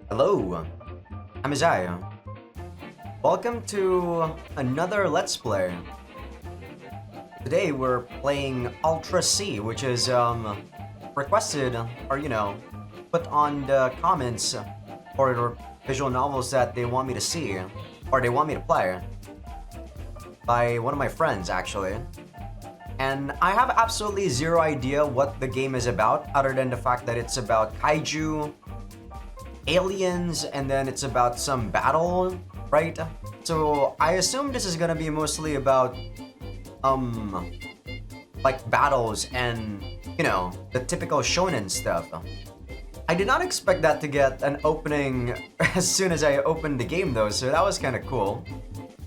Hello, I'm Azai. Welcome to another Let's Play. Today we're playing UuultraC, which is requested or put on the comments for the visual novels that they want me to see or they want me to play by one of my friends actually. And I have absolutely zero idea what the game is about other than the fact that it's about kaiju, aliens, and then it's about some battle, right? So I assume this is gonna be mostly about like battles and the typical shonen stuff. I did not expect that to get an opening as soon as I opened the game though, so that was kind of cool.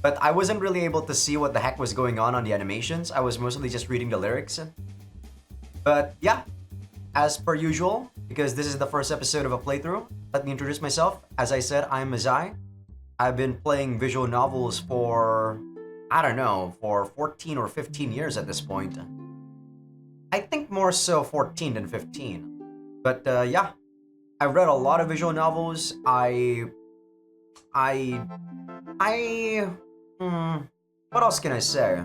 But I wasn't really able to see what the heck was going on the animations. I was mostly just reading the lyrics. But yeah, as per usual, because this is the first episode of a playthrough, let me introduce myself. As I said, I'm Azai. I've been playing visual novels for, I don't know, for 14 or 15 years at this point. I think more so 14 than 15. But yeah, I've read a lot of visual novels. What else can I say?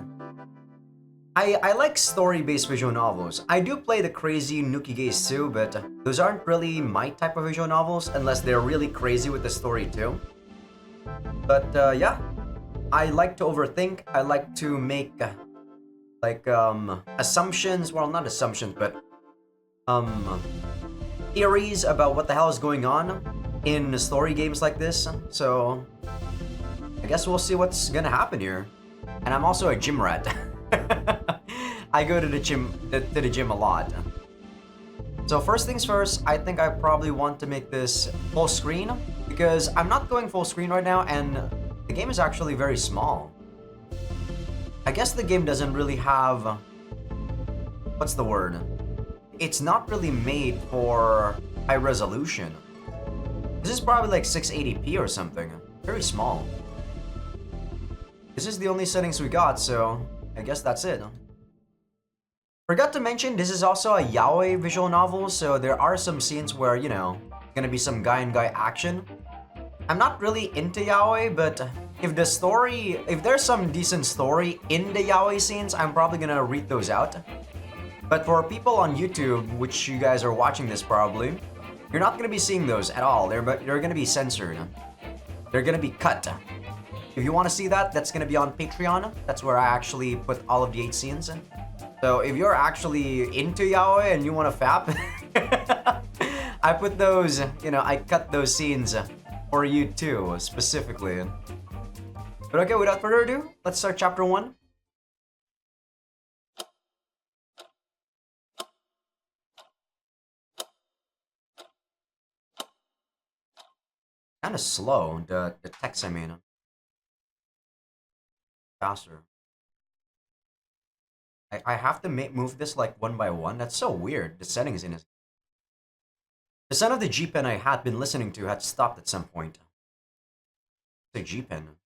I like story-based visual novels. I do play the crazy Nukigays too, but those aren't really my type of visual novels unless they're really crazy with the story too. But yeah, I like to overthink. I like to make assumptions. Well, not assumptions, but theories about what the hell is going on in story games like this. So I guess we'll see what's gonna happen here. And I'm also a gym rat. I go to the gym a lot. So first things first, I think I probably want to make this full screen because I'm not going full screen right now and the game is actually very small. I guess the game doesn't really have, what's the word? It's not really made for high resolution. This is probably like 680p or something. Very small. This is the only settings we got, so I guess that's it. Forgot to mention, this is also a yaoi visual novel, so there are some scenes where, gonna be some guy-on-guy action. I'm not really into yaoi, but if there's some decent story in the yaoi scenes, I'm probably gonna read those out. But for people on YouTube, which you guys are watching this probably, you're not gonna be seeing those at all. They're gonna be censored. They're gonna be cut. If you want to see that, that's going to be on Patreon. That's where I actually put all of the 8 scenes in. So if you're actually into yaoi and you want to fap, I put those, I cut those scenes for you too, specifically. But okay, without further ado, let's start chapter 1. Kind of slow, the text I mean. Faster. I have to move this like one by one. That's so weird. The settings in it. The sound of the G-pen I had been listening to had stopped at some point. The G-pen.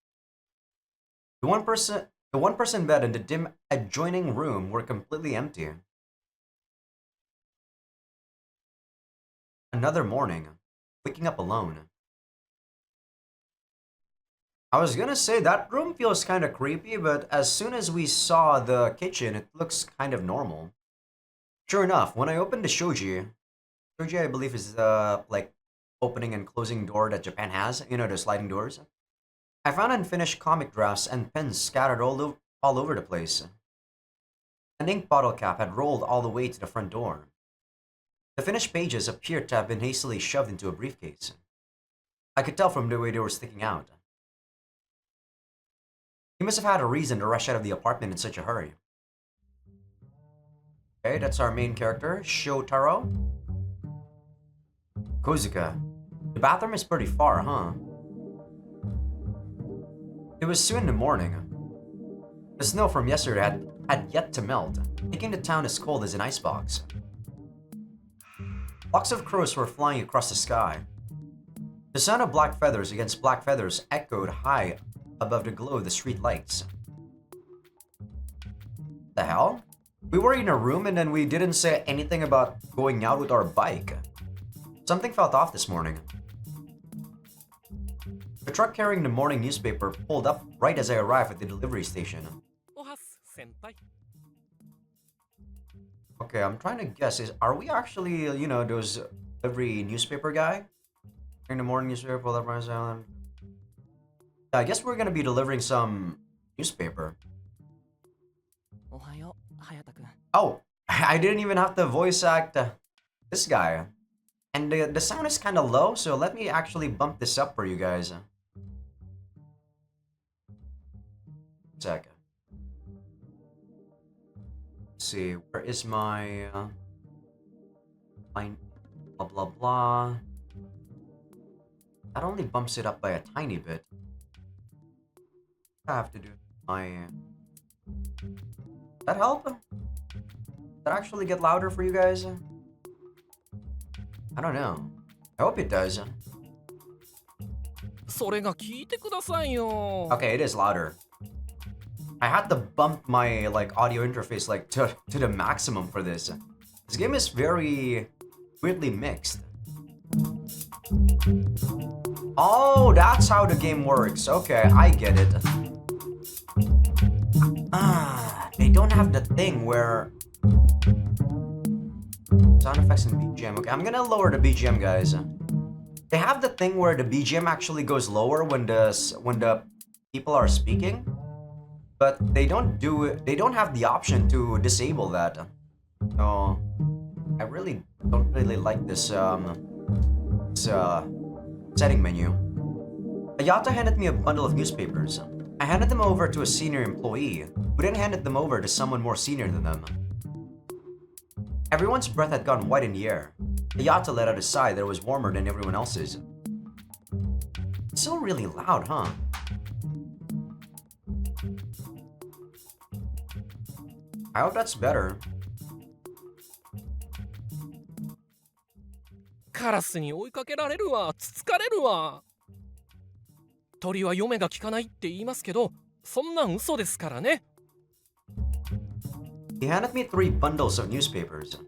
The one person bed and the dim adjoining room were completely empty. Another morning, waking up alone. I was gonna say that room feels kind of creepy, but as soon as we saw the kitchen, it looks kind of normal. Sure enough, when I opened the shoji I believe is the like opening and closing door that Japan has, the sliding doors. I found unfinished comic drafts and pens scattered all over the place. An ink bottle cap had rolled all the way to the front door. The finished pages appeared to have been hastily shoved into a briefcase. I could tell from the way they were sticking out. He must have had a reason to rush out of the apartment in such a hurry. Okay, that's our main character, Shotaro. Kozuka. The bathroom is pretty far, huh? It was soon in the morning. The snow from yesterday had yet to melt, making the town as cold as an icebox. Flocks of crows were flying across the sky. The sound of black feathers against black feathers echoed high above the glow of the street lights. The hell? We were in a room and then we didn't say anything about going out with our bike. Something felt off this morning. truck carrying the morning newspaper pulled up right as I arrived at the delivery station. Okay, I'm trying to guess. Are we actually, those delivery newspaper guy? Carrying the morning newspaper pulled up right as I arrived. I guess we're gonna be delivering some newspaper. Oh, I didn't even have to voice act this guy. And the sound is kind of low, so let me actually bump this up for you guys. Second. Let's see, where is my blah blah blah. That only bumps it up by a tiny bit. I have to do my. That help? Did that actually get louder for you guys? I don't know. I hope it does. Okay, it is louder. I had to bump my audio interface to the maximum for this. This game is very weirdly mixed. Oh, that's how the game works. Okay, I get it. They don't have the thing where sound effects and BGM. Okay, I'm gonna lower the BGM, guys. They have the thing where the BGM actually goes lower when the people are speaking, but they don't do it. They don't have the option to disable that. So I really don't really like this setting menu. Hayata handed me a bundle of newspapers. I handed them over to a senior employee, who then handed them over to someone more senior than them. Everyone's breath had gone white in the air. Hayata let out a sigh that was warmer than everyone else's. It's still really loud, huh? I hope that's better. カラスに追いかけられるわ、つつかれるわ。鳥は嫁が聞かないって言いますけど、そんなん嘘ですからね。He handed me 3 bundles of newspapers.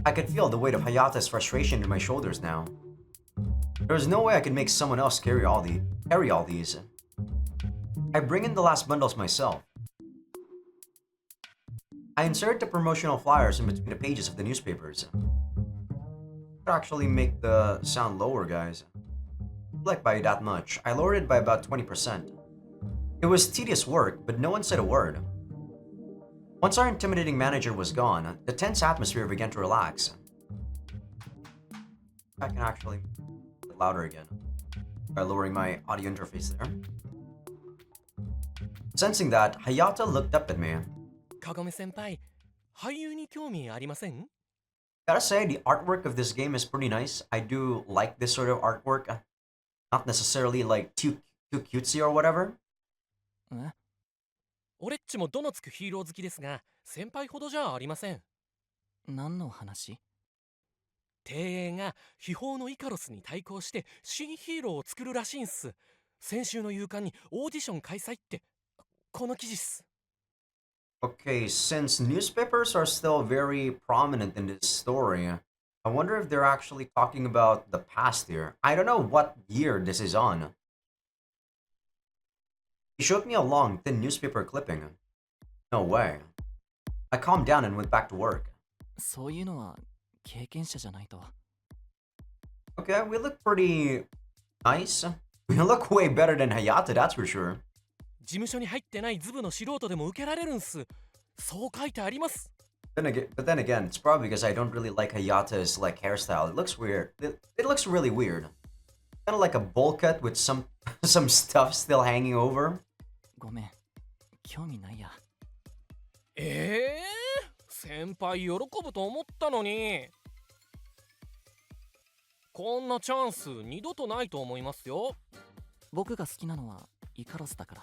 I could feel the weight of Hayata's frustration in my shoulders now. There was no way I could make someone else carry all these. I bring in the last bundles myself. I inserted the promotional flyers in between the pages of the newspapers. Could actually make the sound lower, guys. Like by that much. I lowered it by about 20%. It was tedious work, but no one said a word. Once our intimidating manager was gone, the tense atmosphere began to relax. I can actually make it louder again by lowering my audio interface there. Sensing that, Hayata looked up at me. Kagome-senpai, 俳優に興味ありません? Gotta say, the artwork of this game is pretty nice. I do like this sort of artwork. Not necessarily too cutesy or whatever. 俺っちもどのつくヒーロー好きですが、先輩ほどじゃありません。何の話？帝英が秘宝のイカロスに対抗して新ヒーローを作るらしいんす。先週の夕刊にオーディション開催って、この記事っす。Okay, since newspapers are still very prominent in this story, I wonder if they're actually talking about the past year. I don't know what year this is on. He showed me a long, thin newspaper clipping. No way. I calmed down and went back to work. そういうのは経験者じゃないと。Okay, we look pretty nice. We look way better than Hayata, that's for sure. 事務所に入ってないズブの素人でも受けられるんす。そう書いてあります。But then again, it's probably because I don't really like Hayata's hairstyle. It looks weird. It looks really weird. Kind of like a bowl cut with some stuff still hanging over. ごめん、興味ないや。先輩喜ぶと思ったのに。こんなチャンス二度とないと思いますよ。僕が好きなのはイカロスだから。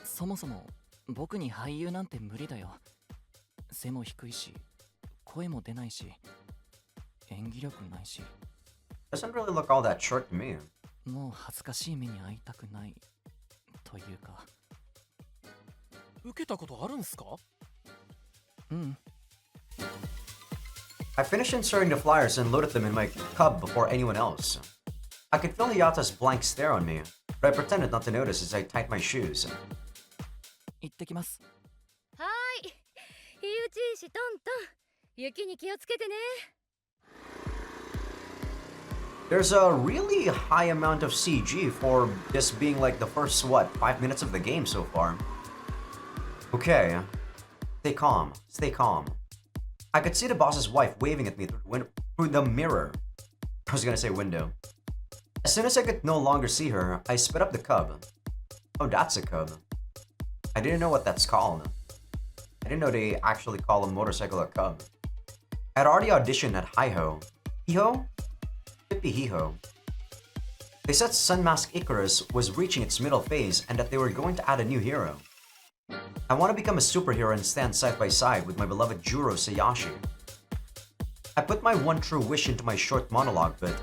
そもそも僕に俳優なんて無理だよ。背も低いし、声も出ないし、演技力ないし。Doesn't really look all that short to me. もう恥ずかしい目に遭いたくないというか。受けたことあるんすか？うん。I finished inserting the flyers and loaded them in my cub before anyone else. I could feel Hayata's blank stare on me, but I pretended not to notice as I tied my shoes. 行ってきます。はーい。火打ち石トントン。雪に気をつけてね。There's a really high amount of CG for this being like the first, 5 minutes of the game so far. Okay. Stay calm. Stay calm. I could see the boss's wife waving at me through the mirror. I was gonna say window. As soon as I could no longer see her, I sped up the cub. Oh, that's a cub. I didn't know what that's called. I didn't know they actually call a motorcycle a cub. I had already auditioned at Hi-Ho. Hee-Ho? Hippie Hee-Ho. They said Sunmask Icarus was reaching its middle phase and that they were going to add a new hero. I want to become a superhero and stand side by side with my beloved Juro Sayashi. I put my one true wish into my short monologue, but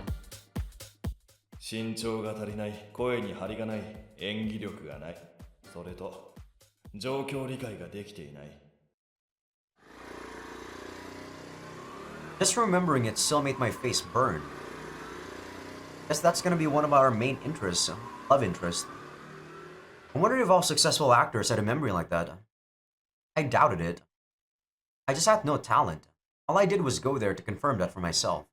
身長が足りない、声に張りがない、演技力がない、それと状況理解ができていない。 just remembering it still made my face burn. Guess that's gonna be one of our main interests, love interest. I wonder if all successful actors had a memory like that. I doubted it. I just had no talent. All I did was go there to confirm that for myself.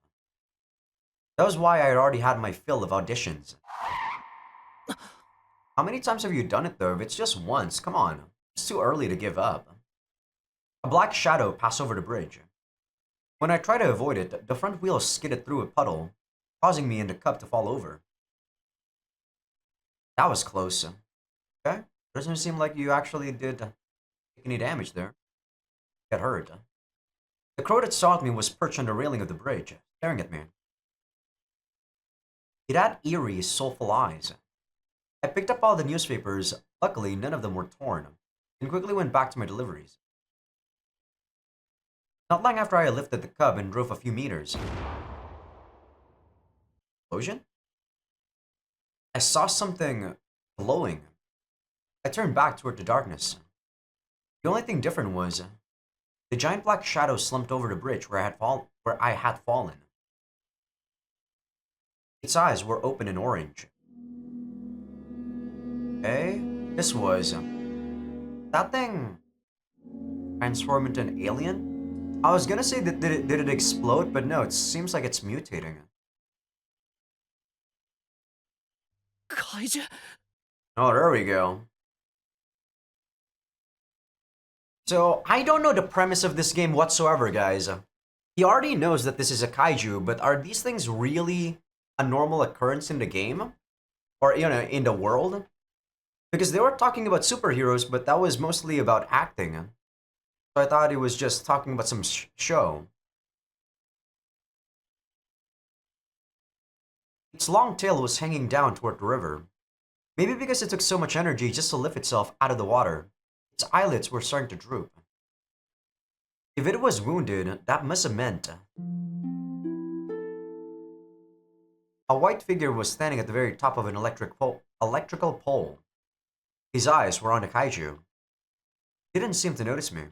That was why I had already had my fill of auditions. How many times have you done it though? If it's just once, come on. It's too early to give up. A black shadow passed over the bridge. When I tried to avoid it, the front wheel skidded through a puddle, causing me and the cub to fall over. That was close. Okay, doesn't seem like you actually did take any damage there. Get hurt. The crow that saw me was perched on the railing of the bridge, staring at me. It had eerie, soulful eyes. I picked up all the newspapers. Luckily, none of them were torn, and quickly went back to my deliveries. Not long after I lifted the cub and drove a few meters. Explosion? I saw something glowing. I turned back toward the darkness. The only thing different was the giant black shadow slumped over the bridge where I had fallen. Its eyes were open and orange. Okay, this was that thing transformed into an alien? I was gonna say that did it explode, but no, it seems like it's mutating. Kaiju? Oh, there we go. So, I don't know the premise of this game whatsoever, guys. He already knows that this is a kaiju, but are these things really a normal occurrence in the game? Or, you know, in the world? Because they were talking about superheroes, but that was mostly about acting. So I thought it was just talking about some show. Its long tail was hanging down toward the river. Maybe because it took so much energy just to lift itself out of the water. Its eyelids were starting to droop. If it was wounded, that must have meant a white figure was standing at the very top of an electrical pole. His eyes were on the kaiju. He didn't seem to notice me.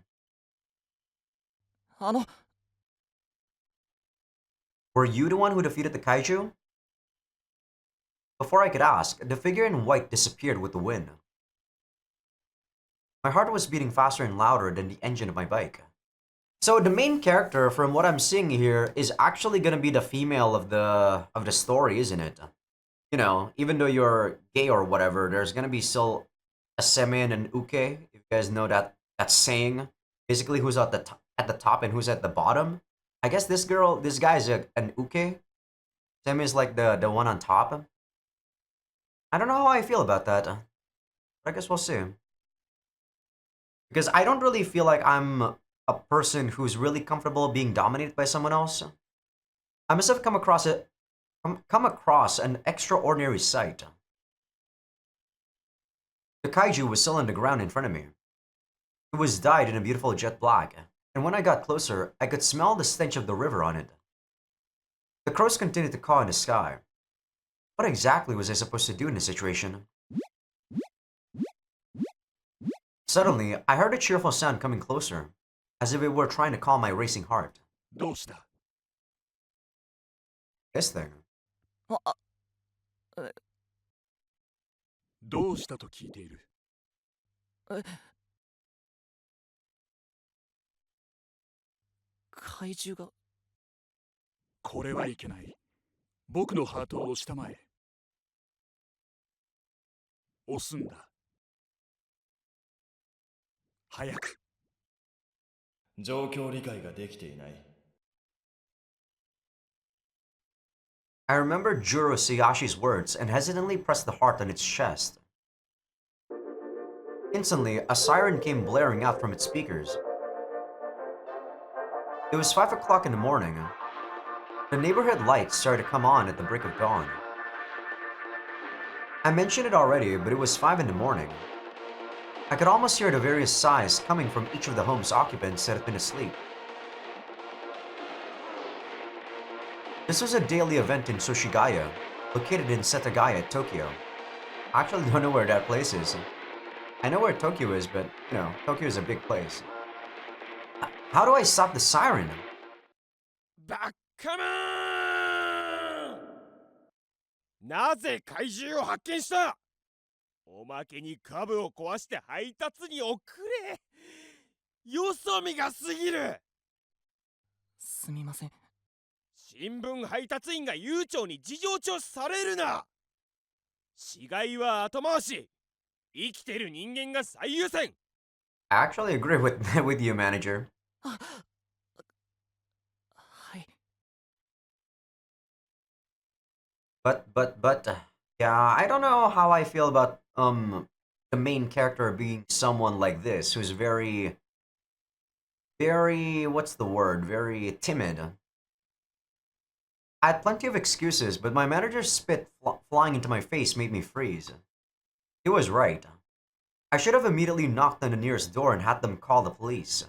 Were you the one who defeated the kaiju? Before I could ask, the figure in white disappeared with the wind. My heart was beating faster and louder than the engine of my bike. So the main character, from what I'm seeing here, is actually gonna be the female of the story, isn't it? You know, even though you're gay or whatever, there's gonna be still a seme and an uke. If you guys know that saying, basically who's at the top and who's at the bottom. I guess this guy is an uke. Seme is like the one on top. I don't know how I feel about that, but I guess we'll see. Because I don't really feel like I'm a person who's really comfortable being dominated by someone else. I must have come across an extraordinary sight. The kaiju was still on the ground in front of me. It was dyed in a beautiful jet black, and when I got closer, I could smell the stench of the river on it. The crows continued to caw in the sky. What exactly was I supposed to do in this situation? Suddenly, I heard a cheerful sound coming closer, as if it were trying to calm my racing heart. どうした This thing. どうしたと聞いている。怪獣が。これはいけない。僕のハートを押したまえ。押すんだ。早く。状況理解ができていない。I remember Juro Sayashi's words and hesitantly pressed the heart on its chest. Instantly, a siren came blaring out from its speakers. It was 5 o'clock in the morning. The neighborhood lights started to come on at the break of dawn. I mentioned it already, but it was 5 in the morning. I could almost hear the various sighs coming from each of the home's occupants that had been asleep. This was a daily event in Soshigaya, located in Setagaya, Tokyo. I actually don't know where that place is. I know where Tokyo is, but, Tokyo is a big place. How do I stop the siren? バッカマン、なぜ怪獣を発見した。おまけに株を壊して配達に遅れ。よそ見が過ぎる。すみません。新聞配達員が悠長に事情聴取されるな。死骸は後回し。生きてる人間が最優先。I actually agree with you, manager. はい。But, yeah, I don't know how I feel about, the main character being someone like this, who's very, what's the word? Very timid. I had plenty of excuses, but my manager's spit flying into my face made me freeze. He was right. I should have immediately knocked on the nearest door and had them call the police.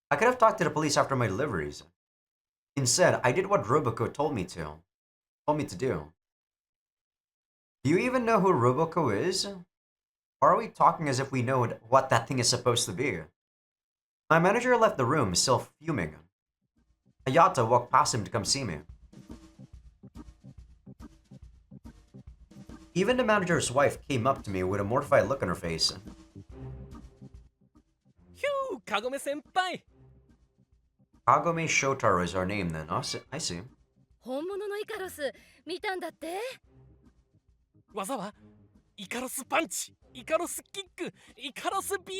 I could have talked to the police after my deliveries. Instead, I did what Roboco told me to do. Do you even know who Roboco is? Or are we talking as if we know what that thing is supposed to be? My manager left the room, still fuming. Hayata walked past him to come see me. Even the manager's wife came up to me with a mortified look on her face. ヒュー、カゴメ先輩。Kagome Shotaro is our name then. Oh, I see. 本物のイカロス見たんだって。技はイカロスパンチ、イカロスキック、イカロスビ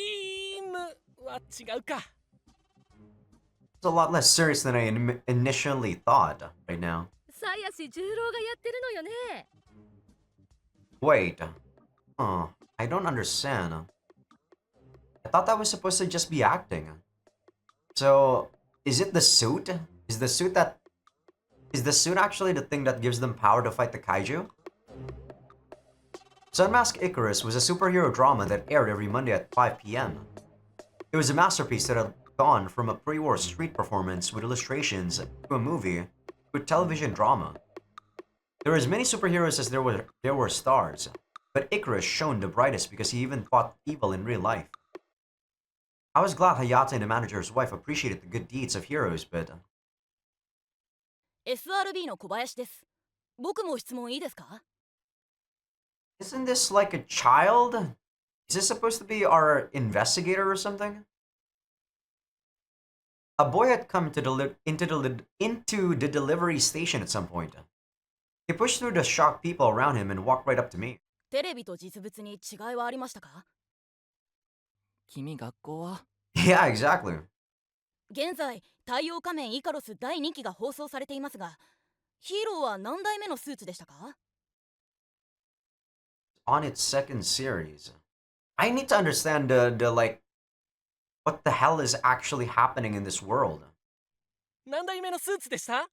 ームは違うか。It's a lot less serious than I initially thought right now. 鞘師十郎がやってるのよね。Wait. I don't understand. I thought that was supposed to just be acting. So, is it the suit? Is the suit actually the thing that gives them power to fight the kaiju? Sunmask Icarus was a superhero drama that aired every Monday at 5 p.m. It was a masterpiece that had gone from a pre-war street performance with illustrations to a movie to a television drama. There were as many superheroes as there were stars, but Icarus shone the brightest because he even fought evil in real life. I was glad Hayata and the manager's wife appreciated the good deeds of heroes, but... SRB の小林です。僕も質問いいですか？ Isn't this like a child? Is this supposed to be our investigator or something? A boy had come into the delivery station at some point. He pushed through the shocked people around him and walked right up to me. テレビと実物に違いはありましたか？君学校は？ Yeah, exactly. 現在、太陽仮面イカロス第2期が放送されていますが、ヒーローは何代目のスーツでしたか？ On its second series. I need to understand the like, what the hell is actually happening in this world? 何代目のスーツでした？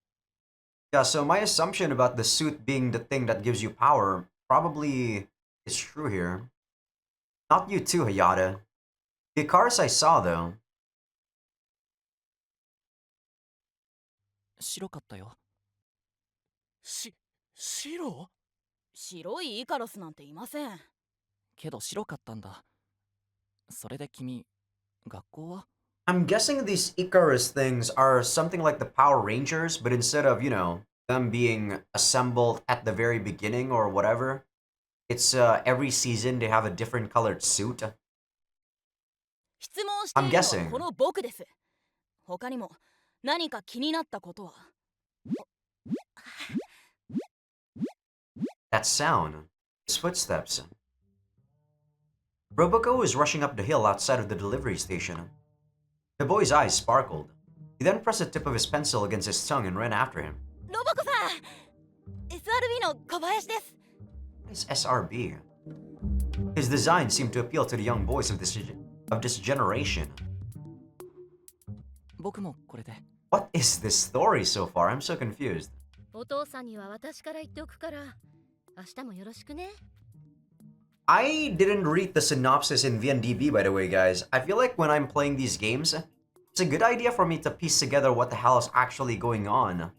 Yeah, so my assumption about the suit being the thing that gives you power probably is true here. Not you too, Hayata. The cars I saw, though. 白かったよ。白？白いイカロスなんていません。けど白かったんだ。それで君、学校は？ I'm guessing these Icarus things are something like the Power Rangers, but instead of, them being assembled at the very beginning or whatever. It's every season they have a different colored suit. 質問してい I'm るのは guessing. この僕です。他にも何か気になったことは？ That sound. His footsteps. Roboco was rushing up the hill outside of the delivery station. The boy's eyes sparkled. He then pressed the tip of his pencil against his tongue and ran after him. ロボコさん SRB の小林です。 What is SRB? His design seemed to appeal to the young boys of this generation. 僕もこれで。 What is this story so far? I'm so confused. お父さんには私から言っておくから明日もよろしくね。 I didn't read the synopsis in VNDB, by the way, guys. I feel like when I'm playing these games, it's a good idea for me to piece together what the hell is actually going on.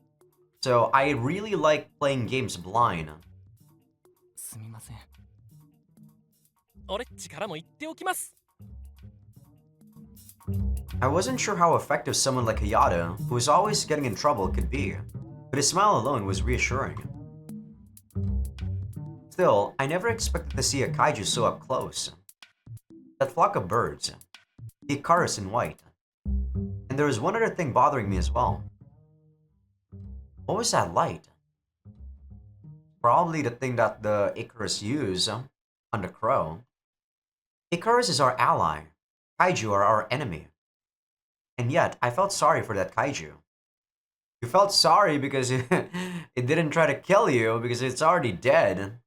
So I really like playing games blind. すみません。俺っちからも言っておきます。 I wasn't sure how effective someone like Hayata, who was always getting in trouble, could be, but his smile alone was reassuring. Still, I never expected to see a kaiju so up close. That flock of birds, the Icarus in white, and there was one other thing bothering me as well. What was that light? Probably the thing that the Icarus use on the crow. Icarus is our ally. Kaiju are our enemy. And yet, I felt sorry for that kaiju. You felt sorry because it didn't try to kill you because it's already dead.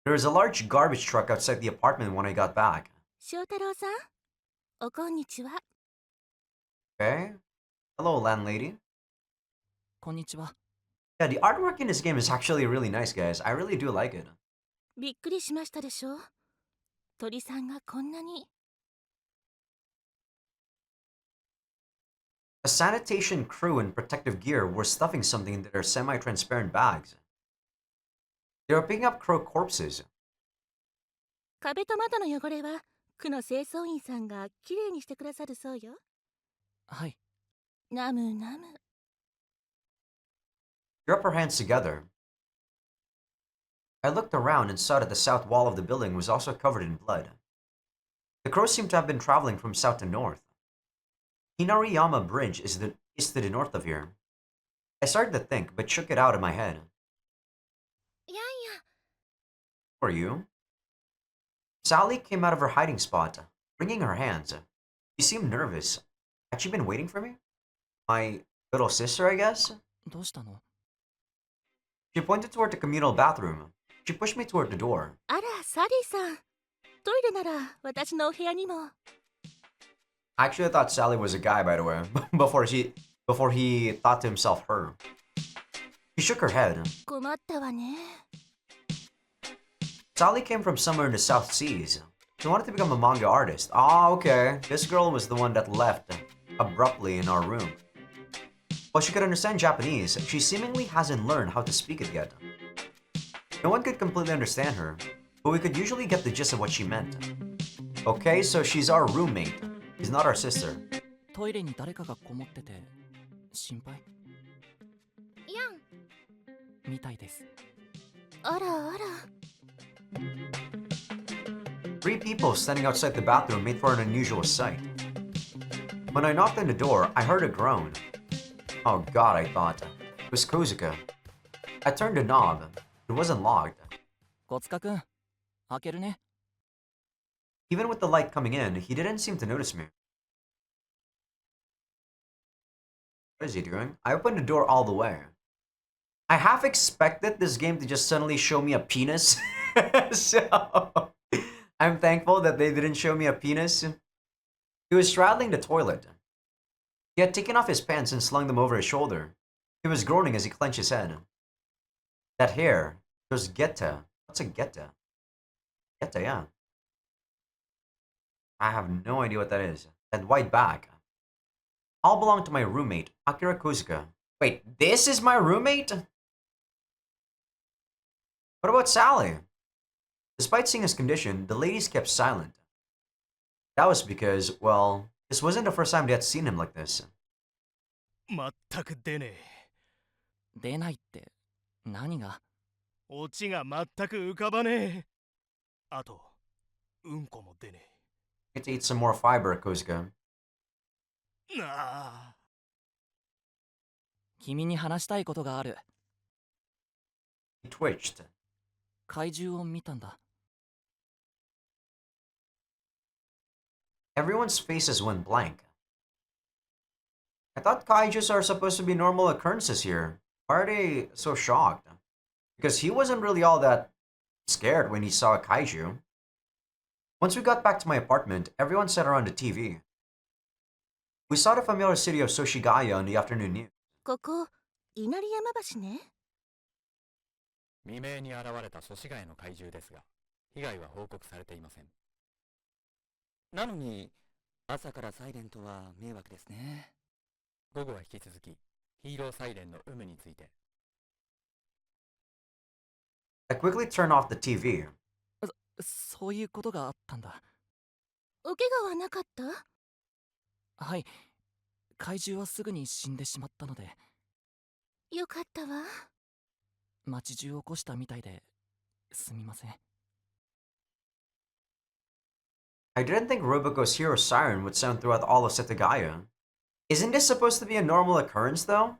There was a large garbage truck outside the apartment when I got back. 翔太郎さん、おこんにちは。 Okay. Hello, landlady. こんにちは。 Yeah, the artwork in this game is actually really nice, guys. I really do like it. びっくりしましたでしょ。鳥さんがこんなに。 A sanitation crew in protective gear were stuffing something into their semi-transparent bags. They were picking up crow corpses. 壁と窓の汚れは区の清掃員さんがきれいにしてくださるそうよ。はい。ナムナム。 She rubbed her hands together. I looked around and saw that the south wall of the building was also covered in blood. The crows seemed to have been traveling from south to north. Hinariyama Bridge is to the north of here. I started to think, but shook it out in my head. いやいや。 Who are you? Sally came out of her hiding spot, wringing her hands. She seemed nervous. Had she been waiting for me? My little sister, I guess? どうしたの？ She pointed toward the communal bathroom. She pushed me toward the door. あら、サリーさん。トイレなら私のお部屋にも。 Actually, I thought Sally was a guy, by the way, before he thought to himself her. He shook her head. 困ったわね。 Sally came from somewhere in the South Seas. She wanted to become a manga artist. Ah, okay. This girl was the one that left abruptly in our room. While she could understand Japanese, she seemingly hasn't learned how to speak it yet. No one could completely understand her, but we could usually get the gist of what she meant. Okay, so she's our roommate. She's not our sister. トイレに誰かがこもってて心配やん。みたいです。あらあら。 Three people standing outside the bathroom made for an unusual sight. When I knocked on the door, I heard a groan. Oh god, I thought. It was Kozuka. I turned the knob. It wasn't locked. 小塚くん、開けるね。 Even with the light coming in, he didn't seem to notice me. What is he doing? I opened the door all the way. I half expected this game to just suddenly show me a penis. So, I'm thankful that they didn't show me a penis. He was straddling the toilet. He had taken off his pants and slung them over his shoulder. He was groaning as he clenched his head. That hair, there's geta. What's a geta? Geta, yeah. I have no idea what that is. That white bag. All belong to my roommate, Akira Kozuka. Wait, this is my roommate? What about Sally? Despite seeing his condition, the ladies kept silent. That was because, well, this wasn't the first time they had seen him like this. 全く出ね出ないって何が？え。オチが全く浮かばねえ。あと、うんこも出ね Get to eat some more fiber, Kozuka. え。なあ。君に話したいことがある。He twitched. 怪獣を見たんだ。Everyone's faces went blank. I thought kaijus are supposed to be normal occurrences here. Why are they so shocked? Because he wasn't really all that scared when he saw a kaiju. Once we got back to my apartment, everyone sat around the TV. We saw the familiar city of Soshigaya on the afternoon news. ここ稲荷山橋ね。未明に現れた祖師ヶ谷の怪獣ですが、被害は報告されていません。なのに、朝からサイレントは迷惑ですね。午後は引き続き、ヒーローサイレンの有無について。I quickly turned off the TV. そういうことがあったんだ。お怪我はなかった？はい。怪獣はすぐに死んでしまったので、よかったわ。街中を起こしたみたいですみません。I didn't think Roboco's hero siren would sound throughout all of Setagaya. Isn't this supposed to be a normal occurrence, though?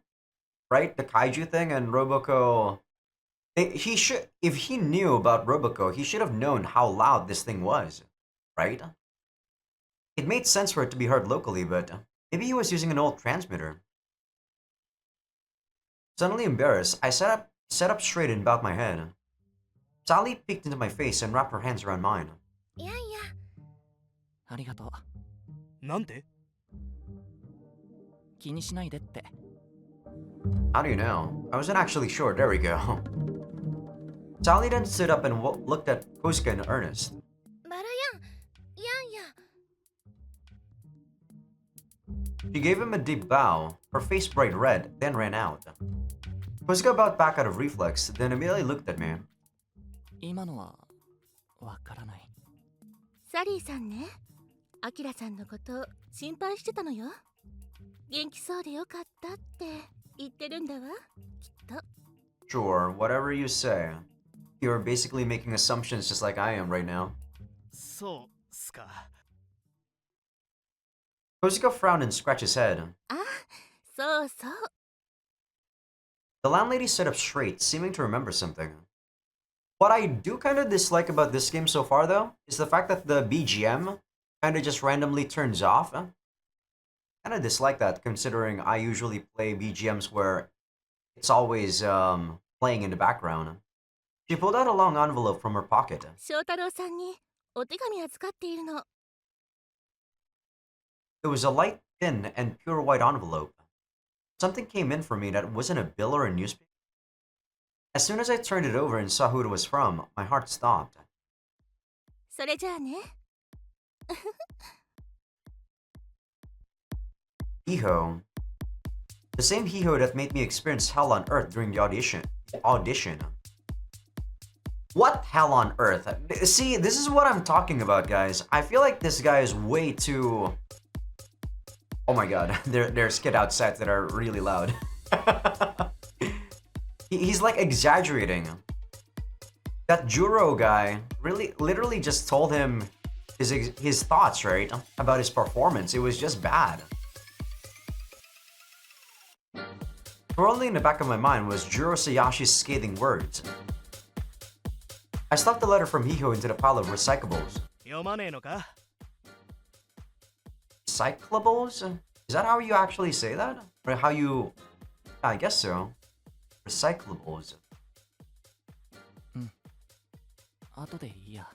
Right? The kaiju thing and Roboco... He should... If he knew about Roboco, he should have known how loud this thing was. Right? It made sense for it to be heard locally, but maybe he was using an old transmitter. Suddenly embarrassed, I sat up straight and bowed my head. Sally peeked into my face and wrapped her hands around mine. いやいや。ありがとう。なんて？気にしないでって。How do you know? I wasn't actually sure. There we go. Sally then stood up and looked at Kosuke in earnest. バラヤン、やんや。She gave him a deep bow, her face bright red, then ran out. Kosuke bowed back out of reflex, then immediately looked at me. 今のはわからない。サリーさんね。アキラさんのこと心配してたのよ。元気そうでよかったって言ってるんだわ。きっと。Sure, whatever you say. You're basically making assumptions just like I am right now. そうっすか。Kosuke frowned and scratched his head. あ、そうそう。The landlady sat up straight, seeming to remember something. What I do kind of dislike about this game so far, though, is the fact that the BGM kind of just randomly turns off. Kind of dislike that, considering I usually play BGMs where it's always playing in the background. She pulled out a long envelope from her pocket. 翔太郎さんにお手紙預かっているの。It was a light, thin, and pure white envelope. Something came in for me that wasn't a bill or a newspaper. As soon as I turned it over and saw who it was from, my heart stopped. それじゃあね。Hiho. The same Hiho that made me experience hell on earth during the audition. What hell on earth? See, this is what I'm talking about, guys. I feel like this guy is way too... Oh my god, there's kid outside that are really loud. He's like exaggerating. That Juro guy literally just told him his thoughts, right? About his performance. It was just bad. Swirling in the back of my mind was Juro Sayashi's scathing words. I stuffed the letter from Hiho into the pile of recyclables. 読まねえのか？ Recyclables? Is that how you actually say that? Or how you... I guess so. Recyclables. 後でいいや。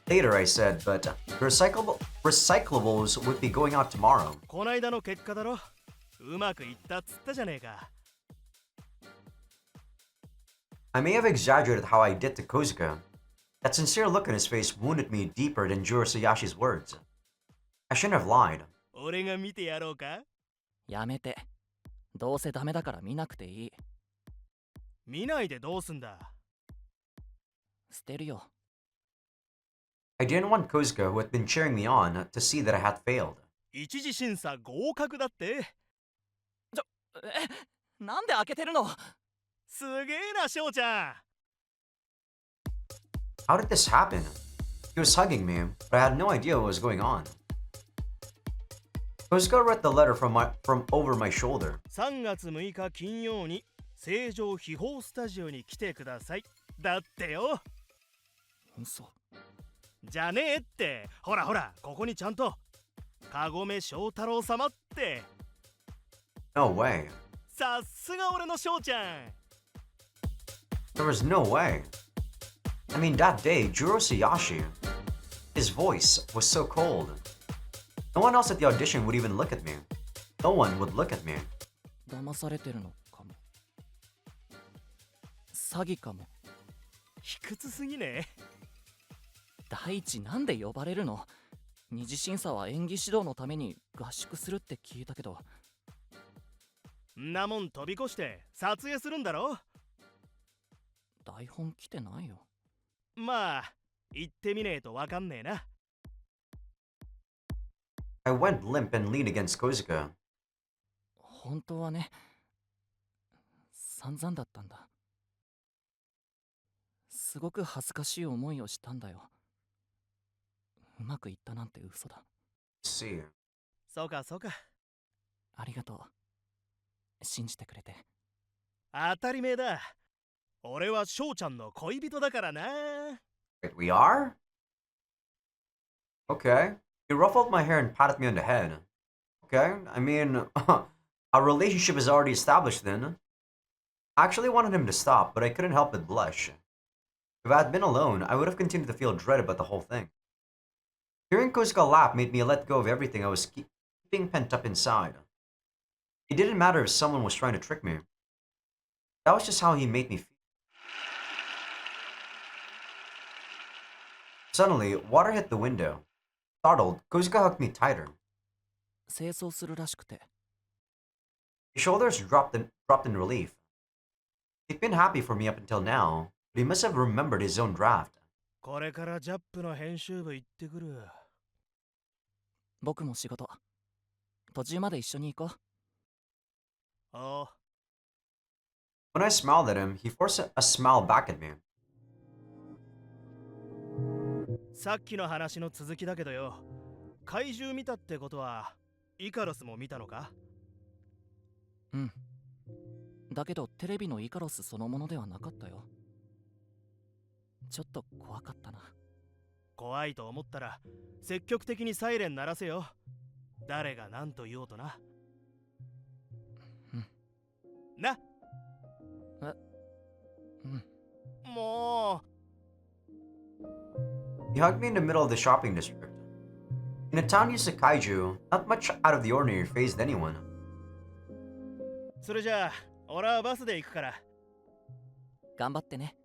Later, I said, but the recyclables would be going out tomorrow. こないだの結果だろ。うまくいったっつったじゃねえか。I may have exaggerated how I did to Kozuka. That sincere look on his face wounded me deeper than Juro Sayashi's words. I shouldn't have lied. 俺が見てやろうか？やめて。どうせダメだから見なくていい。見ないでどうすんだ？捨てるよ。I didn't want Kozuka, who had been cheering me on, to see that I had failed. 一次審査合格だって。なんで開けてるの？すげえな、翔ちゃん。How did this happen? He was hugging me, but I had no idea what was going on. Kozuka read the letter from over my shoulder. 3月6日金曜に成城秘宝スタジオに来てください。だってよ。嘘。じゃねえって。ほらほら、ここにちゃんとかごめ翔太郎様って。No way. さすが俺の翔ちゃん。There was no way. I mean, that day, Juro Sayashi, his voice was so cold. No one else at the audition would even look at me. No one would look at me. 騙されてるのかも。詐欺かも。卑屈すぎね。第一なんで呼ばれるの？二次審査は演技指導のために合宿するって聞いたけど。んなもん飛び越して撮影するんだろ？台本来てないよ。まあ、行ってみねえとわかんねえな。I went limp and leaned against Kozuka. 本当はね、散々だったんだ。すごく恥ずかしい思いをしたんだよ。うまくいったなんて嘘だ。See. そうかそうか。ありがとう。信じてくれて。当たり前だ。俺は翔ちゃんの恋人だからな。Wait, we are? Okay. He ruffled my hair and patted me on the head. Okay, I mean, our relationship is already established then. I actually wanted him to stop, but I couldn't help but blush. If I had been alone, I would have continued to feel dread about the whole thing. Hearing Kozuka laugh made me let go of everything I was keeping pent up inside. It didn't matter if someone was trying to trick me. That was just how he made me feel. Suddenly, water hit the window. Startled, Kozuka hugged me tighter. 清掃するらしくて。His shoulders dropped in relief. He'd been happy for me up until now, but he must have remembered his own draft. これからジャップの編集部行ってくる。僕も仕事。途中まで一緒に行こう。おう。When I smiled at him, he forced a smile back at me. さっきの話の続きだけどよ。怪獣見たってことはイカロスも見たのか？うん。だけどテレビのイカロスそのものではなかったよ。ちょっと怖かったな。怖いと思ったら積極的にサイレン鳴らせよ。誰が何と言おうとな。うん。な。うん。もう。He hugged me in the middle of the shopping district. In a town used to kaiju, not much out of the ordinary fazed anyone. それじゃあ、俺はバスで行くから。頑張ってね。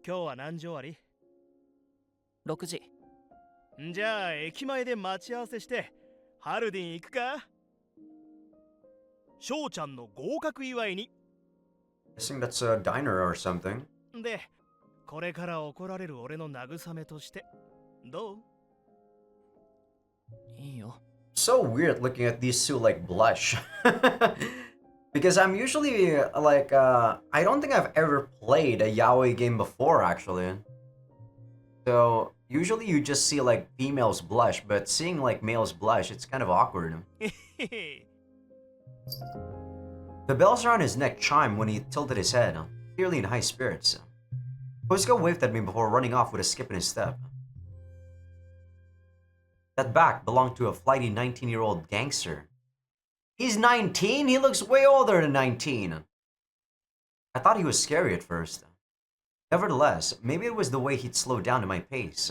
今日は何時終わり？6時。んじゃあ、駅前で待ち合わせして、ハルディン行くか？翔ちゃんの合格祝いに。Guessing that's a diner or something. で、これから怒られる俺の慰めとして、どう？いいよ。So weird looking at these two like blush. Because I'm usually like, I don't think I've ever played a yaoi game before actually. So usually you just see like females blush, but seeing like males blush, it's kind of awkward. The bells around his neck chimed when he tilted his head, clearly in high spirits. Kozuka waved at me before running off with a skip in his step. That back belonged to a flighty 19-year-old gangster. He's 19? He looks way older than 19. I thought he was scary at first. Nevertheless, maybe it was the way he'd slowed down to my pace.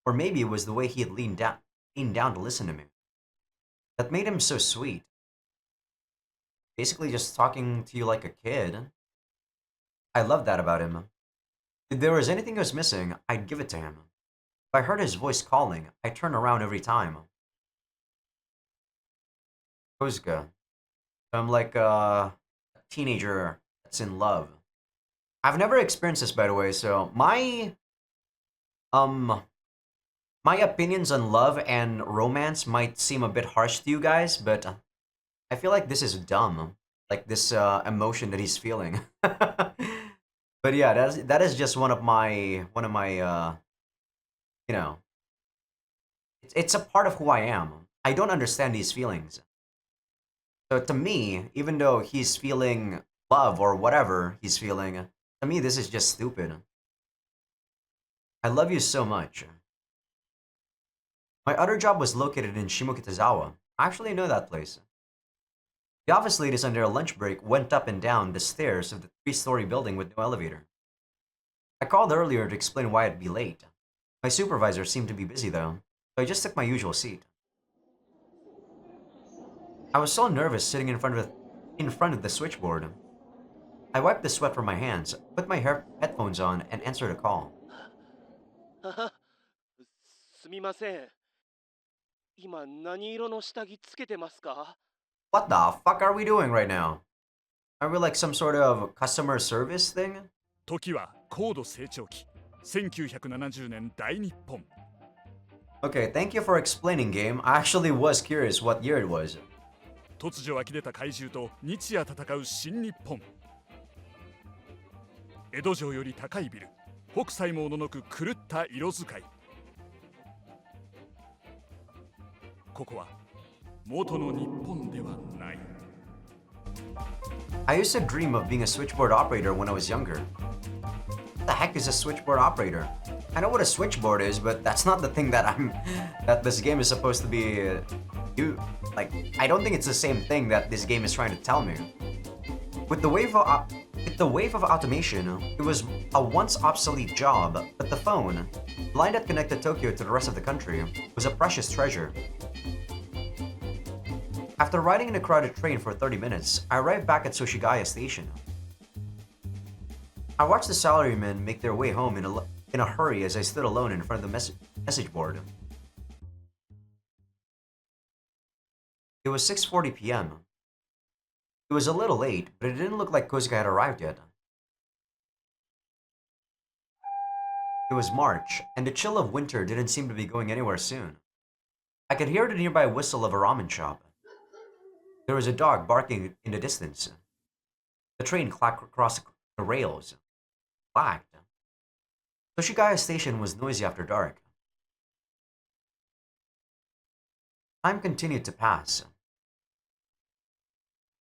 Or maybe it was the way he had leaned down to listen to me. That made him so sweet. Basically just talking to you like a kid. I loved that about him. If there was anything he was missing, I'd give it to him. If I heard his voice calling, I'd turn around every time. Kozuka. I'm like a teenager that's in love. I've never experienced this, by the way, so my my opinions on love and romance might seem a bit harsh to you guys, but I feel like this is dumb. Like this emotion that he's feeling. But yeah, that is just one of my you know, it's a part of who I am. I don't understand these feelings. So to me, even though he's feeling love or whatever he's feeling, to me this is just stupid. I love you so much. My other job was located in Shimokitazawa. I actually know that place. The office ladies on their lunch break went up and down the stairs of the three-story building with no elevator. I called earlier to explain why I'd be late. My supervisor seemed to be busy though, so I just took my usual seat. I was so nervous sitting in front of the switchboard. I wiped the sweat from my hands, put my headphones on, and answered a call. すみません。今何色の下着つけてますか？ What the fuck are we doing right now? Are we like some sort of customer service thing? 時は高度成長期1970年大日本 Okay, thank you for explaining, game. I actually was curious what year it was. 突如湧き出た怪獣と日夜戦う新日本江戸城より高いビル北斎もおののく狂った色使いここは元の日本ではない I used to dream of being a switchboard operator when I was younger. What the heck is a switchboard operator? I know what a switchboard is, but that's not the thing that this game is supposed to be. I don't think it's the same thing that this game is trying to tell me. With the wave of automation, it was a once obsolete job, but the phone, the line that connected Tokyo to the rest of the country, was a precious treasure. After riding in a crowded train for 30 minutes, I arrived back at Soshigaya Station. I watched the salarymen make their way home in a hurry as I stood alone in front of the message board. It was 6:40 p.m. It was a little late, but it didn't look like Kozuka had arrived yet. It was March, and the chill of winter didn't seem to be going anywhere soon. I could hear the nearby whistle of a ramen shop. There was a dog barking in the distance. The train clacked across the rails. Lagged. Toshigaya Station was noisy after dark. Time continued to pass.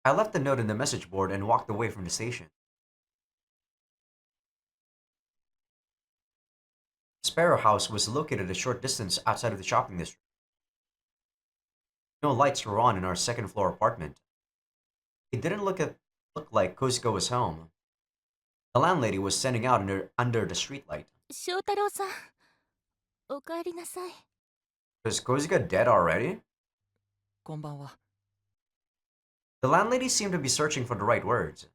I left a note in the message board and walked away from the station. Sparrow House was located a short distance outside of the shopping district. No lights were on in our second-floor apartment. It didn't look like Kozuka was home. The landlady was standing out under the streetlight. 翔太郎さん、おかえりなさい。 Was Kozuka dead already? こんばんは。 The landlady seemed to be searching for the right words.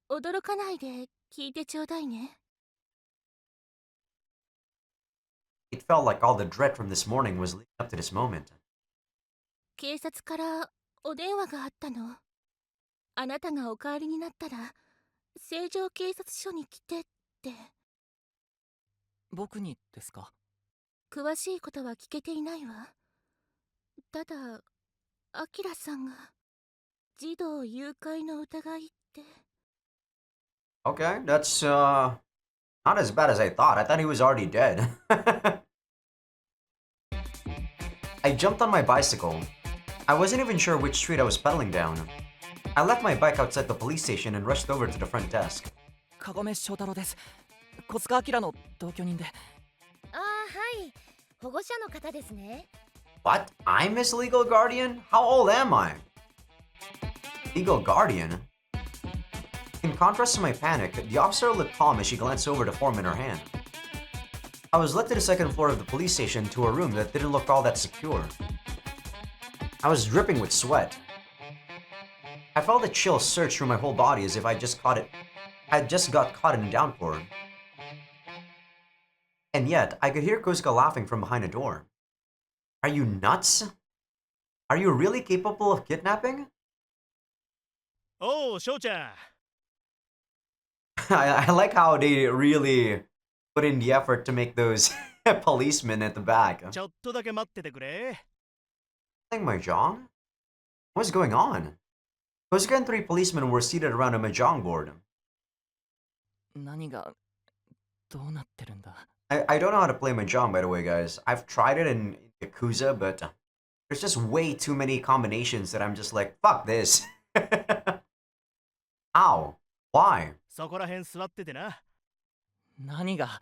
驚かないで聞いてちょうだいね。 It felt like all the dread from this morning was leading up to this moment. 警察からお電話があったの。あなたがお帰りになったら、成城警察署に来てって。僕にですか？詳しいことは聞けていないわ。ただ、アキラさんが児童誘拐の疑いって。Okay, that's not as bad as I thought. I thought he was already dead. I jumped on my bicycle. I wasn't even sure which street I was pedaling down. I left my bike outside the police station and rushed over to the front desk. かごめ翔太郎です。小塚明の同居人で。ああ、はい。保護者の方ですね。What? I'm his legal guardian? How old am I? Legal guardian? In contrast to my panic, the officer looked calm as she glanced over the form in her hand. I was led to the second floor of the police station to a room that didn't look all that secure. I was dripping with sweat. I felt a chill surge through my whole body as if I just got caught in a downpour. And yet, I could hear Kozuka laughing from behind a door. Are you nuts? Are you really capable of kidnapping? おう、翔ちゃん。I like how they really put in the effort to make those Policeman at the back. ちょっとだけ待っててくれ。 Playing mahjong? What's going on? Kosuke and three policemen were seated around a mahjong board. 何がどうなってるんだ。 I don't know how to play mahjong, by the way, guys. I've tried it in Yakuza, but there's just way too many combinations that I'm just like, fuck this. Ow. Why? そこらへん座っててな。何が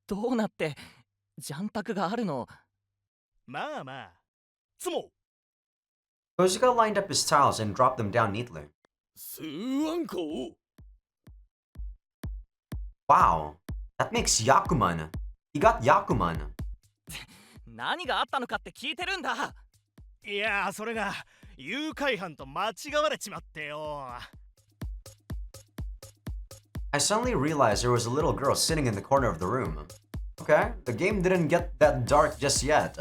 どうなってジャンパクがあるの。まあまあ。つも。 Kosuke lined up his tiles and dropped them down neatly. スーアンコ。 Wow. That makes Yakuman. He got Yakuman. 何があったのかって聞いてるんだ。いや、それが誘拐犯と間違われちまってよ。 I suddenly realized there was a little girl sitting in the corner of the room. Okay, the game didn't get that dark just yet.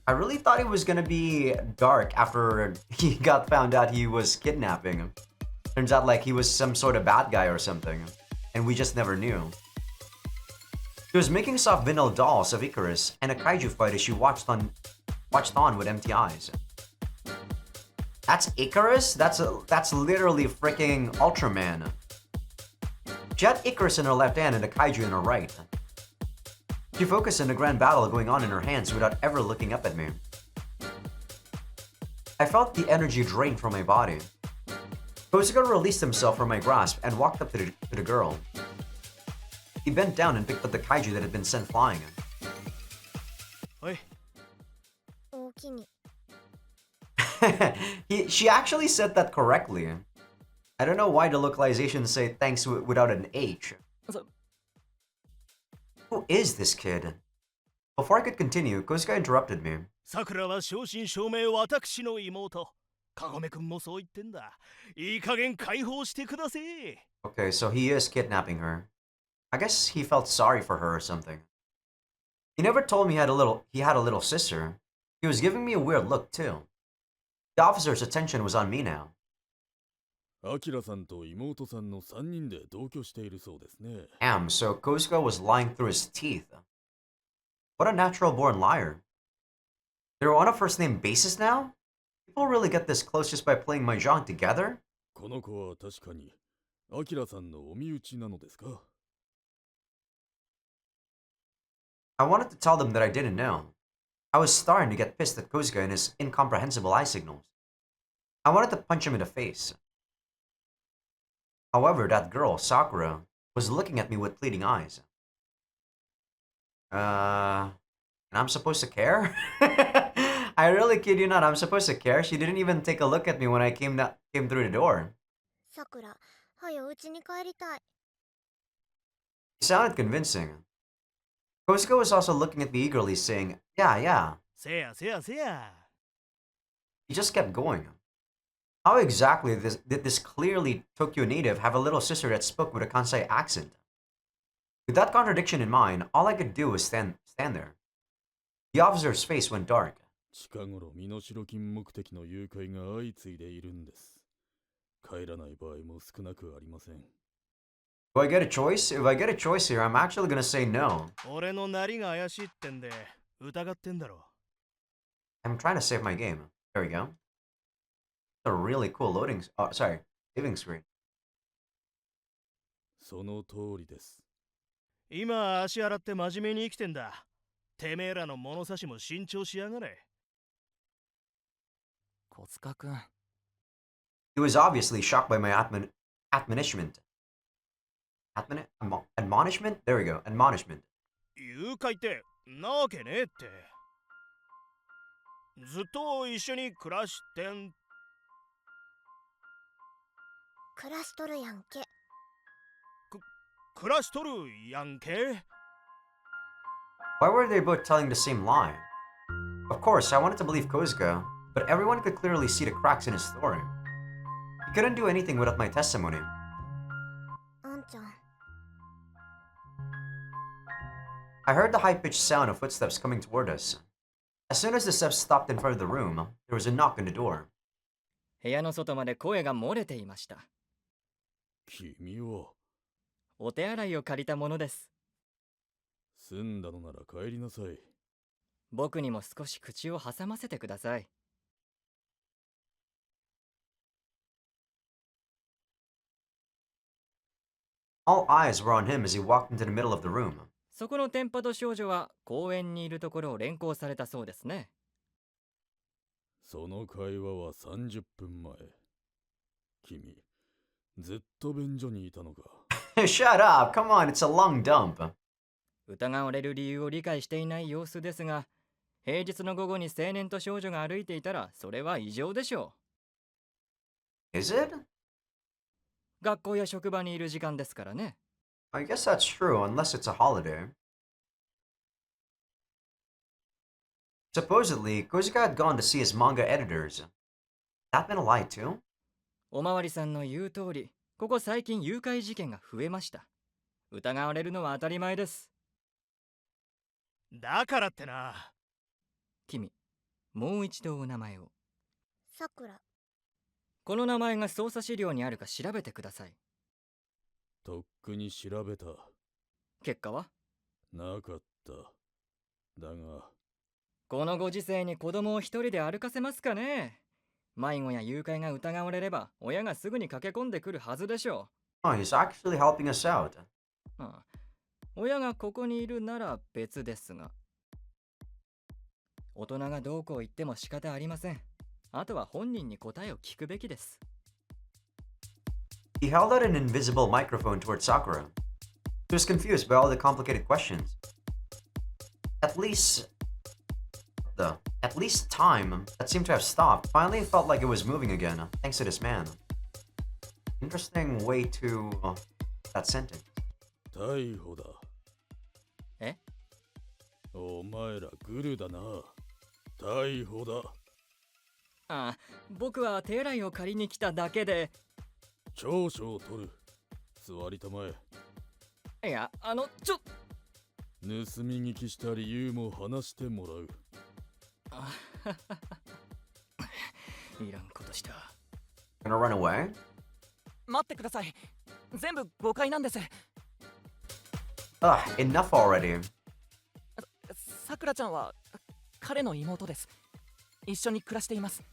I really thought it was gonna be dark after he got found out he was kidnapping. Turns out like he was some sort of bad guy or something, and we just never knew. She was making soft vinyl dolls of Icarus and a kaiju fight as she watched on with empty eyes. That's Icarus? That's literally freaking Ultraman. She had Icarus in her left hand and a kaiju in her right. She focused on the grand battle going on in her hands without ever looking up at me. I felt the energy drain from my body. Kosuke released himself from my grasp and walked up to the girl. He bent down and picked up the kaiju that had been sent flying. おい。おおきに。 She actually said that correctly. I don't know why the localizations say thanks without an H. Who is this kid? Before I could continue, Kosuke interrupted me. さくらは正真正銘私の妹。かごめくんもそう言ってんだ。いい加減解放してください。 Okay, so he is kidnapping her. I guess he felt sorry for her or something. He never told me he had a little sister. He was giving me a weird look too. The officer's attention was on me now. アキラさんと妹さんの3人で同居しているそうですね。 Damn, so Kosuke was lying through his teeth. What a natural-born liar. They're on a first-name basis now? People really get this close just by playing mahjong together? この子は確かにアキラさんのお身内なのですか？ I wanted to tell them that I didn't know. I was starting to get pissed at Kosuke and his incomprehensible eye signals. I wanted to punch him in the face. However, that girl, Sakura, was looking at me with pleading eyes. And I'm supposed to care? I really kid you not, I'm supposed to care? She didn't even take a look at me when I came through the door. さくら、はようちに帰りたい。 He sounded convincing. Kosuke was also looking at me eagerly, saying, yeah, yeah. せやせやせや。 He just kept going. How exactly did this clearly Tokyo native have a little sister that spoke with a Kansai accent? With that contradiction in mind, all I could do was stand there. The officer's face went dark. 近頃身代金目的の誘拐が相次いでいるんです。帰らない場合も少なくありません。 Do I get a choice? If I get a choice here, I'm actually gonna say no. 俺のなりが怪しいってんで疑ってんだろ。 I'm trying to save my game. There we go. A really cool saving screen. その通りです。今足洗って真面目に生きてんだ。てめえらの物差しも慎重しやがれ。小塚くん。 He was obviously shocked by my admonishment. Admonishment? There we go. Admonishment. 誘拐ってなわけねえって。ずっと一緒に暮らしてん。暮らしとるやんけ。暮らしとるやんけ。 Why were they both telling the same lie? Of course, I wanted to believe Kosuke, but everyone could clearly see the cracks in his story. He couldn't do anything without my testimony. あんちゃん。 I heard the high-pitched sound of footsteps coming toward us. As soon as the steps stopped in front of the room, there was a knock on the door. 部屋の外まで声が漏れていました。君はお手洗いを借りたものです。済んだのなら帰りなさい。僕にも少し口を挟ませてください。All eyes were on him as he walked into the middle of the room. そこのテンパと少女は公園にいるところを連行されたそうですね。その会話は30分前。君、ずっと便所にいたのか。Shut up! Come on, it's a long dump. 疑われる理由を理解していない様子ですが、平日の午後に青年と少女が歩いていたらそれは異常でしょ Is it? う。学校や職場にいる時間ですからね。I guess that's true, unless it's a holiday. Supposedly, Kozuka had gone to see his manga editors. That been a lie too? おまわりさんの言う通り、ここ最近誘拐事件が増えました。疑われるのは当たり前です。だからってな。君、もう一度お名前を。さくら。この名前が捜査資料にあるか調べてください。とっくに調べた。結果は？なかった。だが、このご時世に子供を一人で歩かせますかね。迷子や誘拐が疑われれば親がすぐに駆け込んでくるはずでしょう。Oh, he's actually helping us out. 親がここにいるなら別ですが。大人がどうこう言っても仕方ありません。あとは本人に答えを聞くべきです。He held out an invisible microphone towards Sakura. She was confused by all the complicated questions. At least time that seemed to have stopped finally felt like it was moving again, thanks to this man. Interesting way to that sentence. 逮捕だ。え？お前らグルだな。逮捕だ。ああ、僕は手洗いを借りに来ただけで。調書を取る。座りたまえ。いや、盗み聞きした理由も話してもらう。いらんことした。Gonna run away? 待ってください。全部誤解なんです。Enough already. さくらちゃんは彼の妹です。一緒に暮らしています。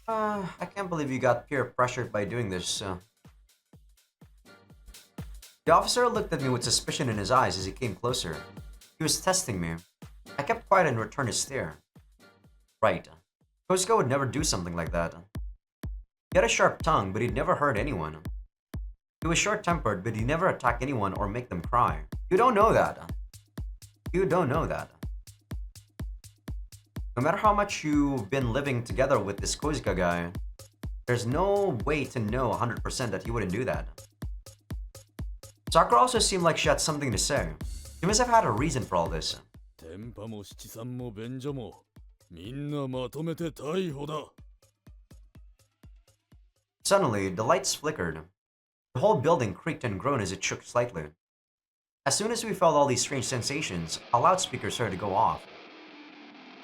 I can't believe you got peer pressured by doing this. The officer looked at me with suspicion in his eyes as he came closer. He was testing me. I kept quiet and returned his stare. Right. Kosuke would never do something like that. He had a sharp tongue, but he'd never hurt anyone. He was short-tempered, but he'd never attack anyone or make them cry. You don't know that. You don't know that. No matter how much you've been living together with this Kozuka guy, there's no way to know 100% that he wouldn't do that. Sakura also seemed like she had something to say. She must have had a reason for all this. 天パも七三も便所もみんなまとめて逮捕だ。Suddenly, the lights flickered. The whole building creaked and groaned as it shook slightly. As soon as we felt all these strange sensations, a loudspeaker started to go off.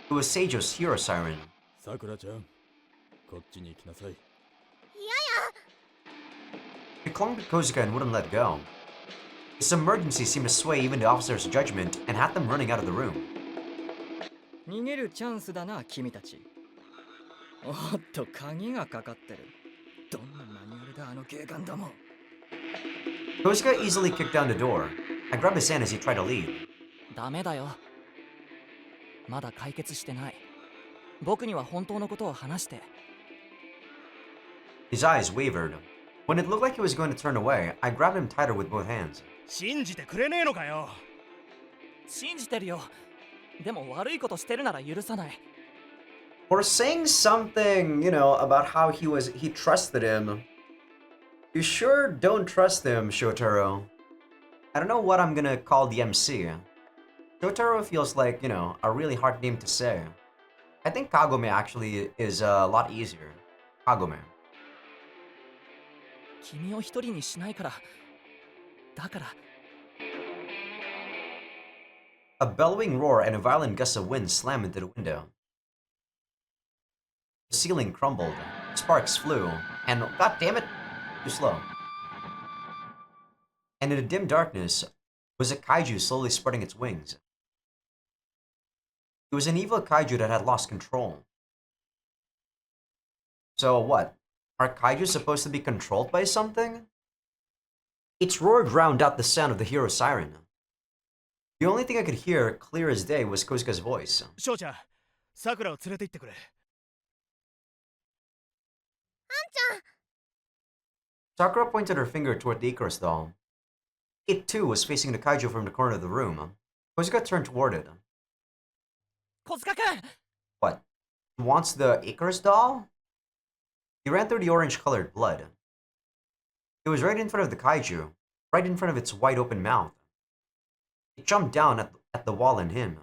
It was Seijo's hero siren. さくらちゃん、こっちに来なさい。He clung to Kozuka and wouldn't let go. This emergency seemed to sway even the officer's judgment and had them running out of the room. 逃げるチャンスだな、君たち。おっと、鍵がかかってる。どんなマニュアルだ、あの警官ども。Kozuka easily kicked down the door. I grabbed his hand as he tried to leave. ダメだよ。まだ解決してない。僕には本当のことを話して。His eyes wavered. When it looked like he was going to turn away, I grabbed him tighter with both hands. 信じてくれねえのかよ。信じてるよ。でも悪いことしてるなら許さない。For saying something, about how he trusted him. You sure don't trust him, Shotaro. I don't know what I'm gonna call the MC. Shotaro feels like, a really hard name to say. I think Kagome actually is a lot easier. Kagome. 君を一人にしないから。だから。A bellowing roar and a violent gust of wind slammed into the window. The ceiling crumbled, sparks flew, and god damn it, too slow. And in the dim darkness, was a kaiju slowly spreading its wings. It was an evil kaiju that had lost control. So what? Are kaiju supposed to be controlled by something? Its roar drowned out the sound of the hero's siren. The only thing I could hear clear as day was Kozuka's voice. 翔ちゃん、さくらを連れて行ってくれ。Sakura pointed her finger toward the Icarus doll. It too was facing the kaiju from the corner of the room. Kozuka turned toward it. 小塚くん What? He wants the Icarus doll? He ran through the orange-colored blood. It was right in front of the kaiju, right in front of its wide open mouth. It jumped down at the wall and him.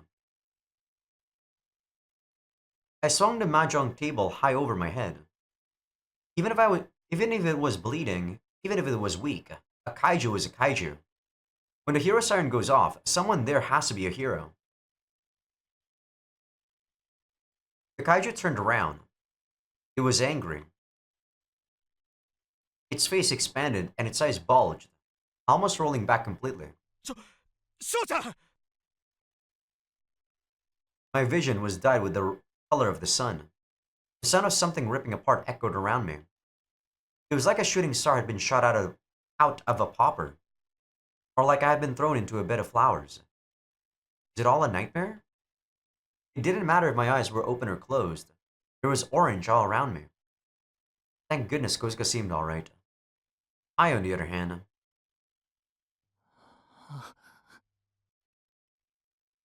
I swung the mahjong table high over my head. Even if it was bleeding, even if it was weak, a kaiju is a kaiju. When the hero siren goes off, someone there has to be a hero. The kaiju turned around. It was angry. Its face expanded and its eyes bulged, almost rolling back completely. 翔ちゃん My vision was dyed with the color of the sun. The sound of something ripping apart echoed around me. It was like a shooting star had been shot out of a popper, or like I had been thrown into a bed of flowers. Is it all a nightmare? It didn't matter if my eyes were open or closed. There was orange all around me. Thank goodness Kozuka seemed alright. I, on the other hand,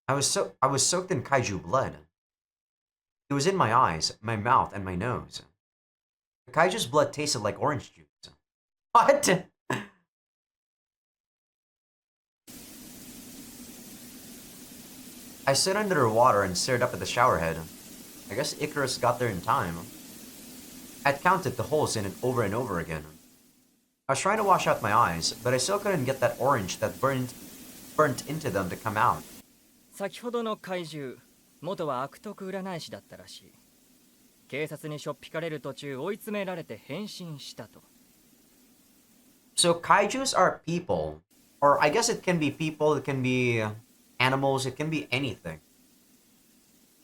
I was soaked in kaiju blood. It was in my eyes, my mouth, and my nose. The kaiju's blood tasted like orange juice. What? I stood under the water and stared up at the showerhead. I guess Icarus got there in time. I'd counted the holes in it over and over again. I was trying to wash out my eyes, but I still couldn't get that orange that burnt into them to come out. 先ほどの怪獣、元は悪徳占い師だったらしい。警察にしょっぴかれる途中追い詰められて変身したと。So kaijus are people, or I guess it can be people, it can be animals, it can be anything.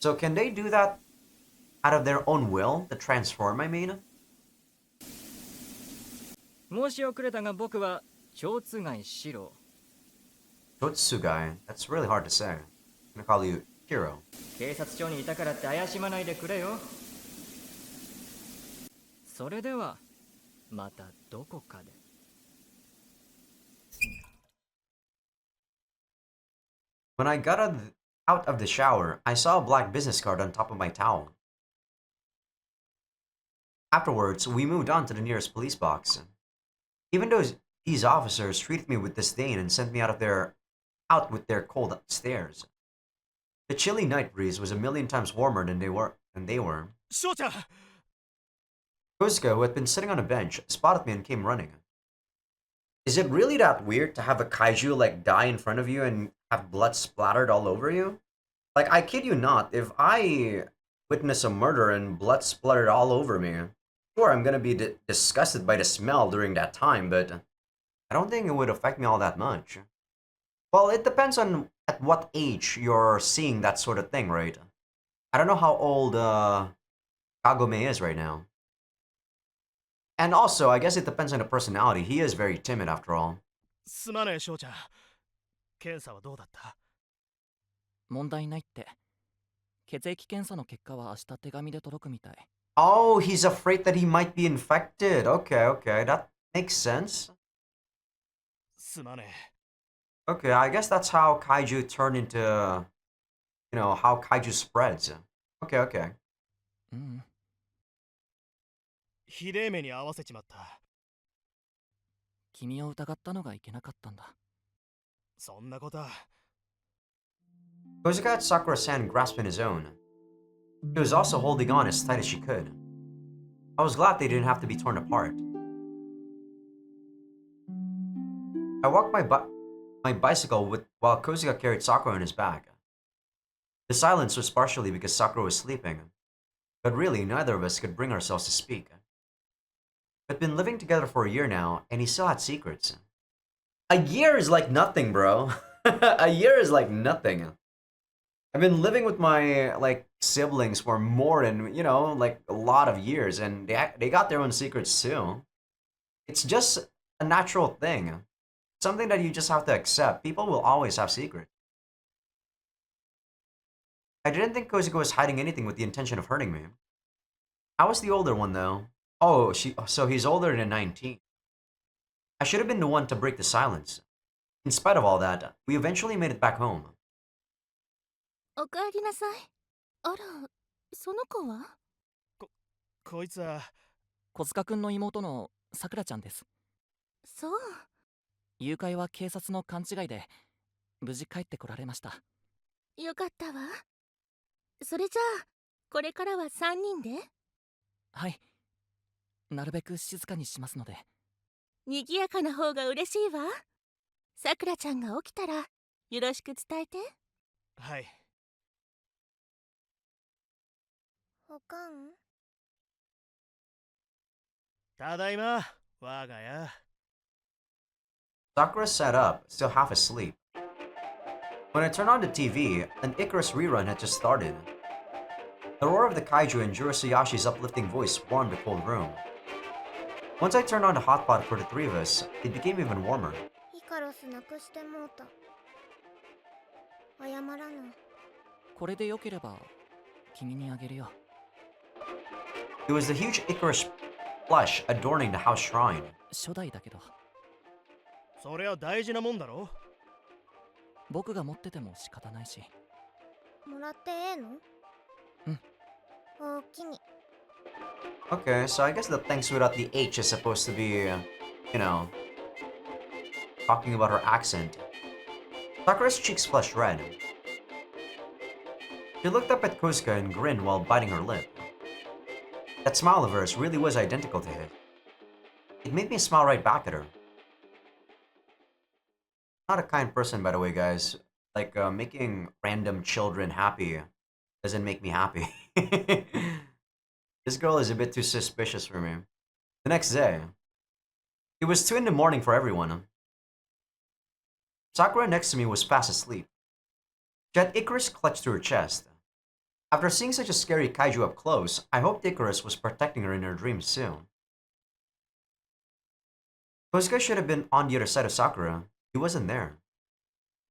So can they do that out of their own will to transform, I mean? 申し遅れたが僕は蝶つがい四郎。Totsugai, that's really hard to say. I'm gonna call you Hiro. 警察署にいたからって怪しまないでくれよ。それではまたどこかで。When I got out of the shower, I saw a black business card on top of my towel. Afterwards, we moved on to the nearest police box. Even though these officers treated me with disdain and sent me out with their cold stares, the chilly night breeze was a million times warmer than they were. 翔ちゃん Kozuka, who had been sitting on a bench, spotted me and came running. Is it really that weird to have a kaiju like die in front of you and have blood splattered all over you? Like, I kid you not, if I witness a murder and blood splattered all over me, sure, I'm gonna be disgusted by the smell during that time, but I don't think it would affect me all that much. Well, it depends on at what age you're seeing that sort of thing, right? I don't know how old Kagome is right now. And also, I guess it depends on the personality. He is very timid after all. すまねえ翔ちゃん検査はどうだった？問題ないって。血液検査の結果は明日手紙で届くみたい。Oh, he's afraid that he might be infected. Okay, okay, that makes sense. すまね Okay, I guess that's how kaiju turn into, how kaiju spreads. Okay, okay. うん。えひでえ目に合わせちまった君を疑ったのがいけなかったんだ。そんなことは Kozuka had Sakura's hand grasped in his own. He was also holding on as tight as she could. I was glad they didn't have to be torn apart. I walked my bicycle while Kozuka carried Sakura on his back. The silence was partially because Sakura was sleeping, but really neither of us could bring ourselves to speak. We'd been living together for a year now, and he still had secrets. A year is like nothing, bro. A year is like nothing. I've been living with my like siblings for more than, like a lot of years, and they got their own secrets too. It's just a natural thing. Something that you just have to accept. People will always have secrets. I didn't think Kozuko was hiding anything with the intention of hurting me. I was the older one though. Oh, so he's older than 19. I should have been the one to break the silence. In spite of all that, we eventually made it back home. おかえりなさい。あら、その子は？こいつは小塚くんの妹のさくらちゃんです。そう。誘拐は警察の勘違いで無事帰ってこられました。よかったわ。それじゃあ、これからは3人で？はい。なるべく静かにしますので。賑やかな方が嬉しいわ。さくらちゃんが起きたらよろしく伝えて。はい。おかん。ただいま、我が家。Sakura sat up, still half asleep. When I turned on the TV, an Icarus rerun had just started. The roar of the kaiju and Jurosayashi's uplifting voice warmed the cold room. Once I turned on the hotpot for the three of us, it became even warmer. イカロスなくしてもうた。謝らな。これでよければ君にあげるよ。It was the huge Icarus plush adorning the house shrine. 初代だけど。そりゃ大事なもんだろ。僕が持ってても仕方ないし。もらってええの？うん。おおきに。Okay, so I guess the thanks without the H is supposed to be, talking about her accent. Sakura's cheeks flushed red. She looked up at Kozuka and grinned while biting her lip. That smile of hers really was identical to his. It made me smile right back at her. Not a kind person, by the way, guys. Like, making random children happy doesn't make me happy. This girl is a bit too suspicious for me. The next day, it was 2 in the morning for everyone. Sakura next to me was fast asleep. She had Icarus clutched to her chest. After seeing such a scary kaiju up close, I hoped Icarus was protecting her in her dreams too. Kozuka should have been on the other side of Sakura. He wasn't there.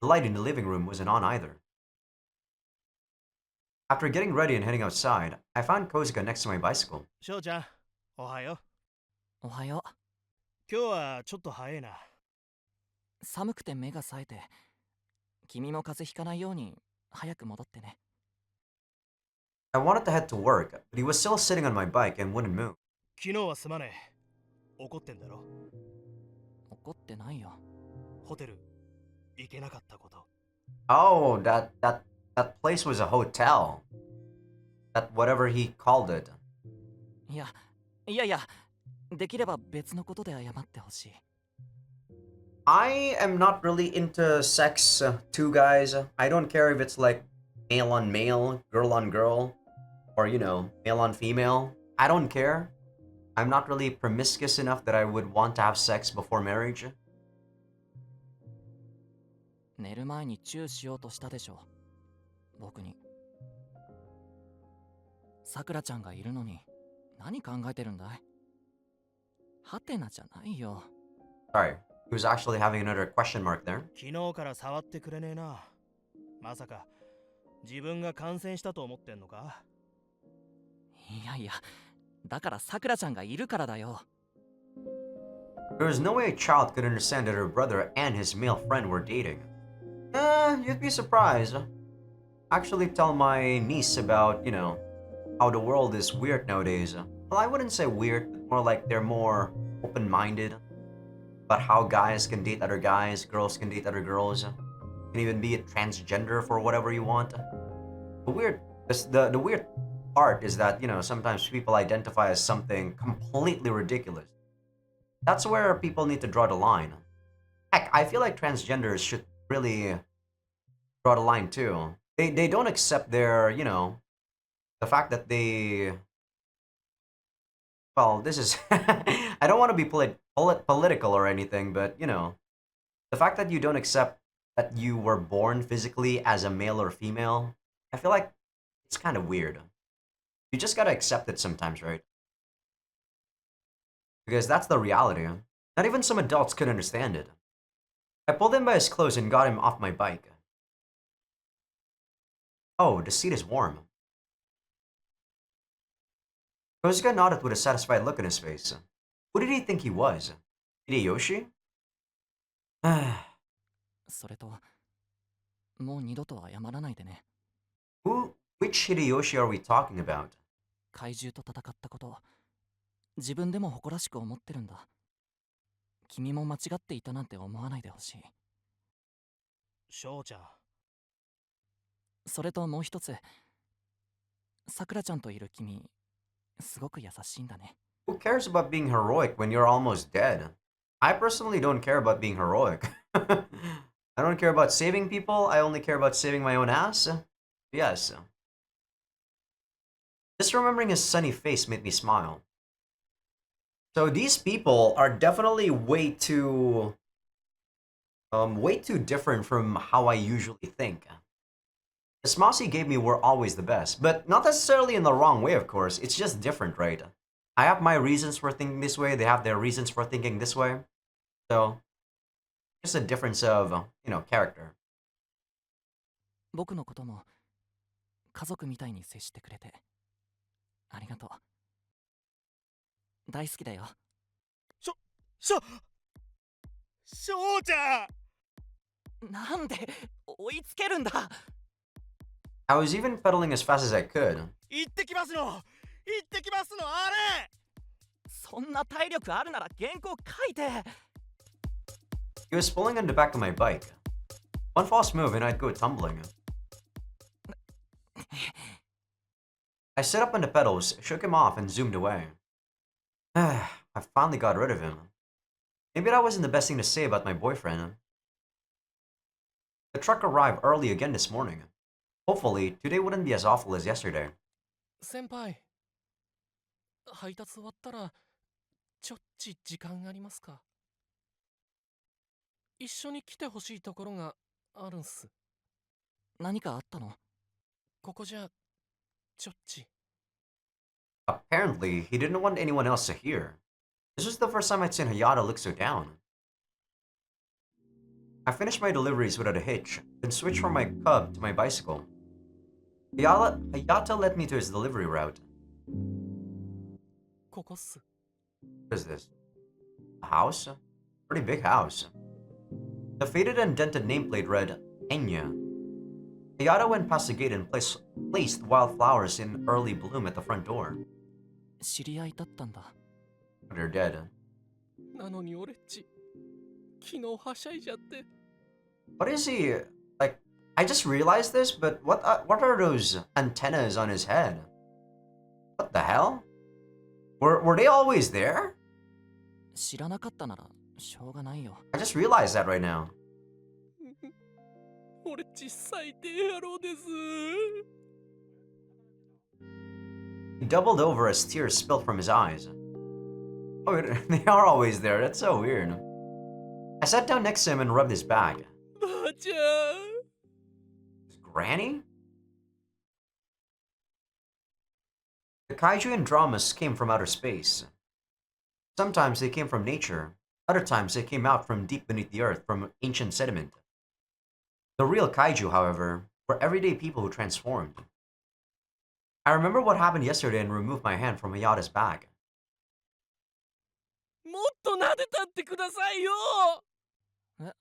The light in the living room wasn't on either. After getting ready and heading outside, I found Kozuka next to my bicycle. 翔ちゃん、おはよう。おはよう。今日はちょっと早いな。寒くて目が冴えて、君も風邪ひかないように早く戻ってね。I wanted to head to work, but he was still sitting on my bike and wouldn't move. 昨日はすまねえ。怒ってんだろ。怒ってないよ。ホテル行けなかったこと。Oh, that place was a hotel. That whatever he called it. いや、できれば別のことで謝ってほしい。I am not really into sex, two guys. I don't care if it's like male on male, girl on girl, or male on female. I don't care. I'm not really promiscuous enough that I would want to have sex before marriage. 寝る前にチューしようとしたでしょ。僕に。さくらちゃんがいるのに何考えてるんだい？はてなじゃないよ。Sorry, he was actually having another question mark there. 昨日から触ってくれねえな。まさか自分が感染したと思ってんのか？いや、だからさくらちゃんがいるからだよ。There was no way a child could understand that her brother and his male friend were dating. You'd be surprised. Actually tell my niece about, how the world is weird nowadays. Well, I wouldn't say weird, but more like they're more open-minded. About how guys can date other guys, girls can date other girls. Can even be a transgender for whatever you want. The weird part is that, sometimes people identify as something completely ridiculous. That's where people need to draw the line. Heck, I feel like transgenders should really draw the line too. They don't accept their, the fact that they... Well, this is... I don't want to be political or anything, but, the fact that you don't accept that you were born physically as a male or female, I feel like it's kind of weird. You just gotta accept it sometimes, right? Because that's the reality. Not even some adults could understand it. I pulled him by his clothes and got him off my bike. Oh, the seat is warm. Kozuka nodded with a satisfied look on his face. Who did he think he was? Hideyoshi? それともう二度と謝らないでね。 Which Hideyoshi are we talking about? 怪獣と戦ったこと自分でも誇らしく思ってるんだ。君も間違っていたなんて思わないでほしい。翔ちゃん。それともう一つ、さくらちゃんといる君すごく優しいんだね。 Who cares about being heroic when you're almost dead? I personally don't care about being heroic. I don't care about saving people, I only care about saving my own ass. Yes. Just remembering his sunny face made me smile. So these people are definitely way too different from how I usually think. The smiles he gave me were always the best, but not necessarily in the wrong way, of course. It's just different, right? I have my reasons for thinking this way, they have their reasons for thinking this way. So, just a difference of, character. 僕のことも家族みたいに接してくれてありがとう。大好きだよ。翔ちゃん。なんで追いつけるんだ。 I was even pedaling as fast as I could. 行ってきますのあれ。そんな体力あるなら原稿書いて。 He was pulling on the back of my bike. One false move and I'd go tumbling. I set up on the pedals, shook him off, and zoomed away. I finally got rid of him. Maybe that wasn't the best thing to say about my boyfriend. The truck arrived early again this morning. Hopefully, today wouldn't be as awful as yesterday. 先輩、配達終わったらちょっち時間ありますか？一緒に来てほしいところがあるんす。何かあったの？ここじゃちょっち。 Apparently, he didn't want anyone else to hear. This was the first time I'd seen Hayata look so down. I finished my deliveries without a hitch, then switched from my cub to my bicycle. Hayata led me to his delivery route. ここっす。 What is this? A house? Pretty big house. The faded and dented nameplate read, Enya. Hayata went past the gate and placed wildflowers in early bloom at the front door. 知り合いだったんだ。 They're dead. なのに俺っち昨日はしゃいじゃって。 What is he? Like, I just realized this, but what are those antennas on his head? What the hell? Were they always there? 知らなかったならしょうがないよ。 I just realized that right now. 俺小さい低野郎です。 He doubled over as tears spilled from his eyes. Oh, they are always there. That's so weird. I sat down next to him and rubbed his back. ばあちゃん。 Granny? The kaiju in dramas came from outer space. Sometimes they came from nature, other times they came out from deep beneath the earth from ancient sediment. The real kaiju, however, were everyday people who transformed. I remember what happened yesterday and removed my hand from Hayata's back. もっと撫でたってくださいよ。あ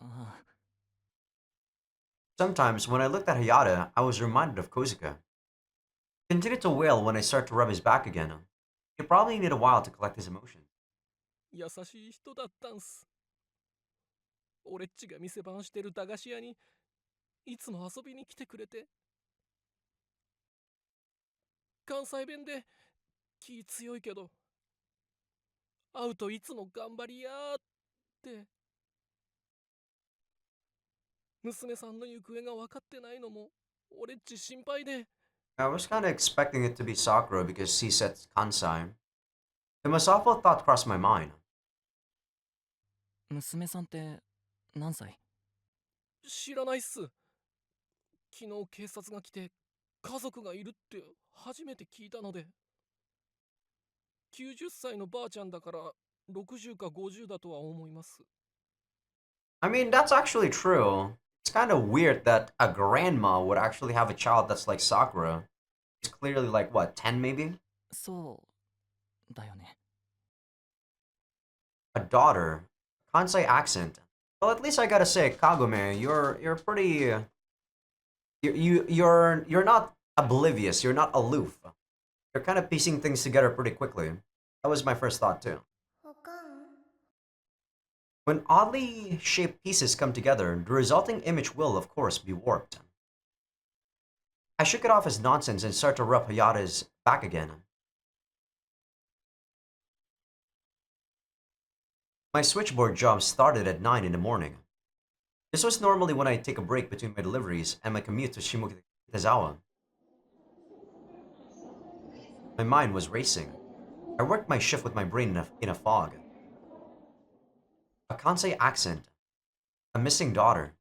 あ、 Sometimes, when I looked at Hayata, I was reminded of Kozuka. He continued to wail when I started to rub his back again. He probably needed a while to collect his emotions. 優しい人だったんす。俺っちが店番してる駄菓子屋にいつも遊びに来てくれて。関西弁で気強いけど、会うといつも頑張りやーって。娘さんの行方が分かってないのも俺っち心配で。 I was kind of expecting it to be Sakura because she said Kansai. The most awful thought crossed my mind. 娘さんって何歳？知らないっす。昨日警察が来て家族がいるって初めて聞いたので。90歳のばあちゃんだから60か50だとは思います。I mean, that's actually true. It's kind of weird that a grandma would actually have a child that's like Sakura. It's clearly like, what, 10 maybe? そうだよね。 A daughter. Kansai accent. Well, at least I gotta say, Kagome, you're pretty... You're not oblivious. You're not aloof. You're kind of piecing things together pretty quickly. That was my first thought too. When oddly shaped pieces come together, the resulting image will, of course, be warped. I shook it off as nonsense and started to rub Hayata's back again. My switchboard job started at 9 in the morning. This was normally when I take a break between my deliveries and my commute to Shimokitazawa. My mind was racing. I worked my shift with my brain in a fog. A Kansai accent, a missing daughter,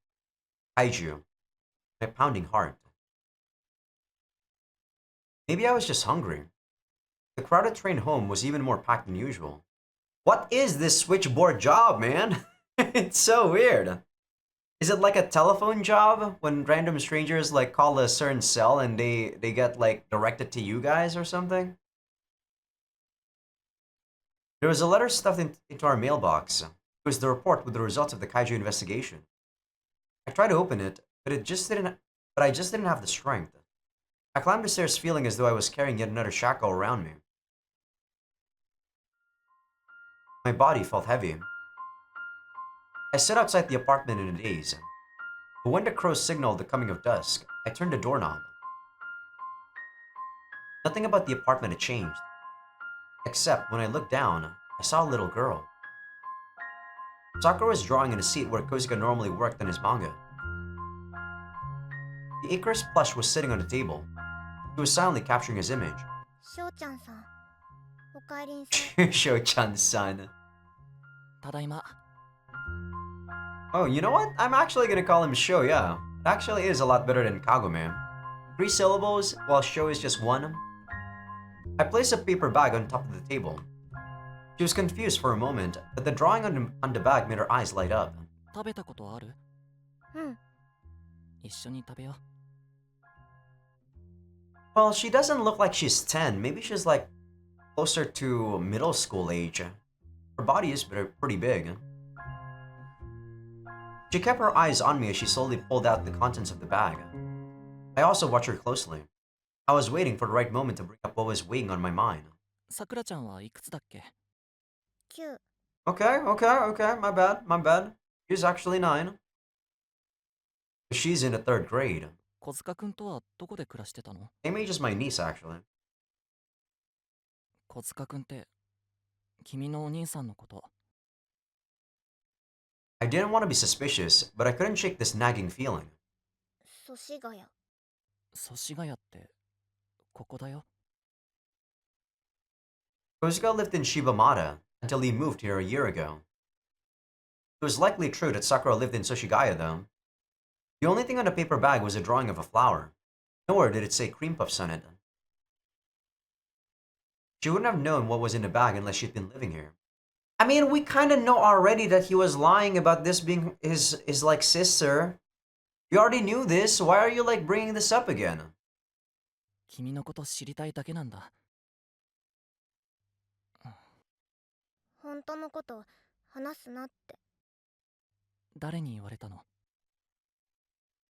kaiju, my pounding heart. Maybe I was just hungry. The crowded train home was even more packed than usual. What is this switchboard job, man? It's so weird. Is it like a telephone job when random strangers like call a certain cell and they get like directed to you guys or something? There was a letter stuffed into our mailbox. It was the report with the results of the kaiju investigation. I tried to open it, but I just didn't have the strength. I climbed the stairs feeling as though I was carrying yet another shackle around me. My body felt heavy. I stood outside the apartment in a daze. But when the crows signaled the coming of dusk, I turned the doorknob. Nothing about the apartment had changed. Except when I looked down, I saw a little girl. Sakura was drawing in a seat where Kozuka normally worked on his manga. The Icarus plush was sitting on the table. He was silently capturing his image. Sho-chan-san. ただいま。 Oh, you know what? I'm actually gonna call him Sho, yeah. It actually is a lot better than Kagome. 3 syllables, while Sho is just 1. I placed a paper bag on top of the table. She was confused for a moment, but the drawing on the bag made her eyes light up. 食べたことある？一緒に食べよう。 Well, she doesn't look like she's 10. Maybe she's like closer to middle school age. Her body is pretty big. She kept her eyes on me as she slowly pulled out the contents of the bag. I also watched her closely. I was waiting for the right moment to bring up what was weighing on my mind. さくらちゃんはいくつだっけ？ Okay, my bad. She's actually 9. She's in the 3rd grade. 小塚くんとはどこで暮らしてたの？ Same age as my niece, actually. 小塚くんって君のお兄さんのこと。 I didn't want to be suspicious, but I couldn't shake this nagging feeling. 祖師ヶ谷ってここだよ。 Kozuka lived in Shibamata until he moved here a year ago. It was likely true that Sakura lived in Soshigaya, though. The only thing on the paper bag was a drawing of a flower. Nowhere did it say cream puffs on it. She wouldn't have known what was in the bag unless she'd been living here. I mean, we kind of know already that he was lying about this being his like sister. You already knew this. Why are you like bringing this up again? 君のこと知りたいだけなんだ。本当のこと話すなって。誰に言われたの？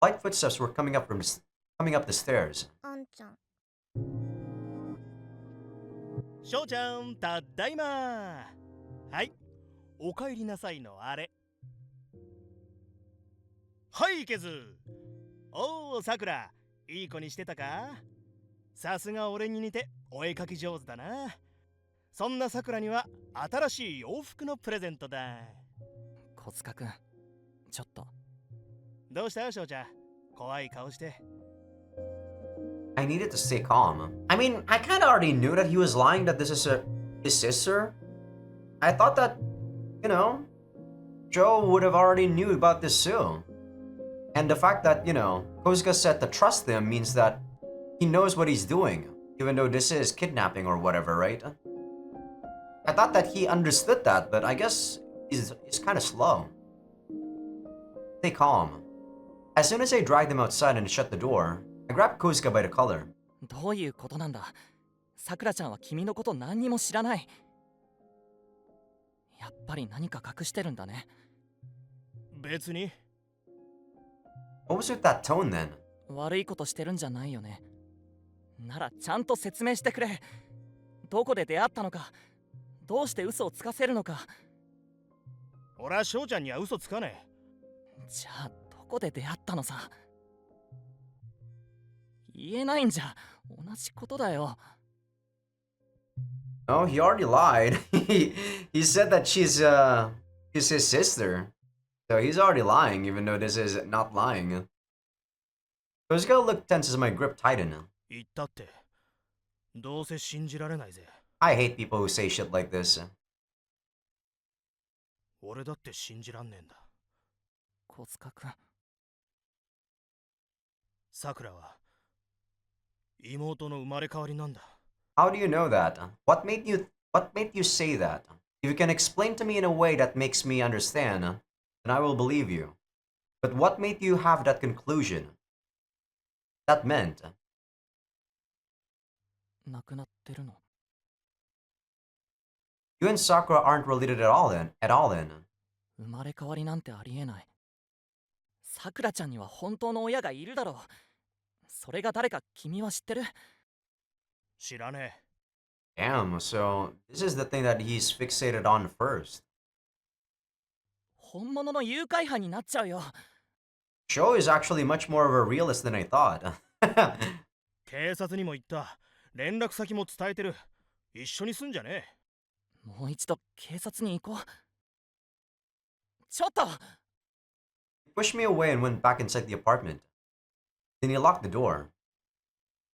Light footsteps were coming up the stairs. あんちゃん。しょうちゃん、たっだいま。はい、お帰りなさいのあれ。はい、ケズ。おお、さくら、いい子にしてたか？さすが俺に似てお絵かき上手だな。そんなさくらには新しい洋服のプレゼントだ。小塚くん、ちょっと。どうしたしょうちゃん、怖い顔して。I needed to stay calm. I mean, I kind of already knew that he was lying that this is his sister. I thought that, you know, Joe would have already knew about this too. And the fact that, Kozuka said to trust him means that he knows what he's doing, even though this is kidnapping or whatever, right? I thought that he understood that, but I guess he's kind of slow. Stay calm. As soon as I dragged him outside and shut the door, I grabbed Kozuka by the collar. どういうことなんだ。さくらちゃんは君のこと何にも知らない。やっぱり何か隠してるんだね。別に。What was with that tone then? 悪いことしてるんじゃないよね。ならちゃんと説明してくれ。どこで出会ったのか、どうして嘘をつかせるのか。俺は翔ちゃんには嘘つかねえ。じゃあどこで出会ったのさ。言えないんじゃ同じことだよ。Oh, he already lied. He said that she's his sister. So he's already lying, even though this is not lying. Kozuka looked tense as my grip tightened. 言ったって。どうせ信じられないぜ。I hate people who say shit like this. 俺だって信じらんねえんだ。小塚くん。さくらは妹の生まれ変わりなんだ。How do you know that? What made you say that? If you can explain to me in a way that makes me understand, then I will believe you. But what made you have that conclusion? That meant... 亡くなってるの。You and Sakura aren't related at all then. 生まれ変わりなんてありえない。さくらちゃんには本当の親がいるだろう。それが誰か君は知ってる？知らねえ。Damn, so this is the thing that he's fixated on first. 本物の誘拐犯になっちゃうよ。Sho is actually much more of a realist than I thought. 警察にも言った。連絡先も伝えてる。一緒に住んじゃねえ。もう一度警察に行こう。ちょっと He pushed me away and went back inside the apartment. Then he locked the door.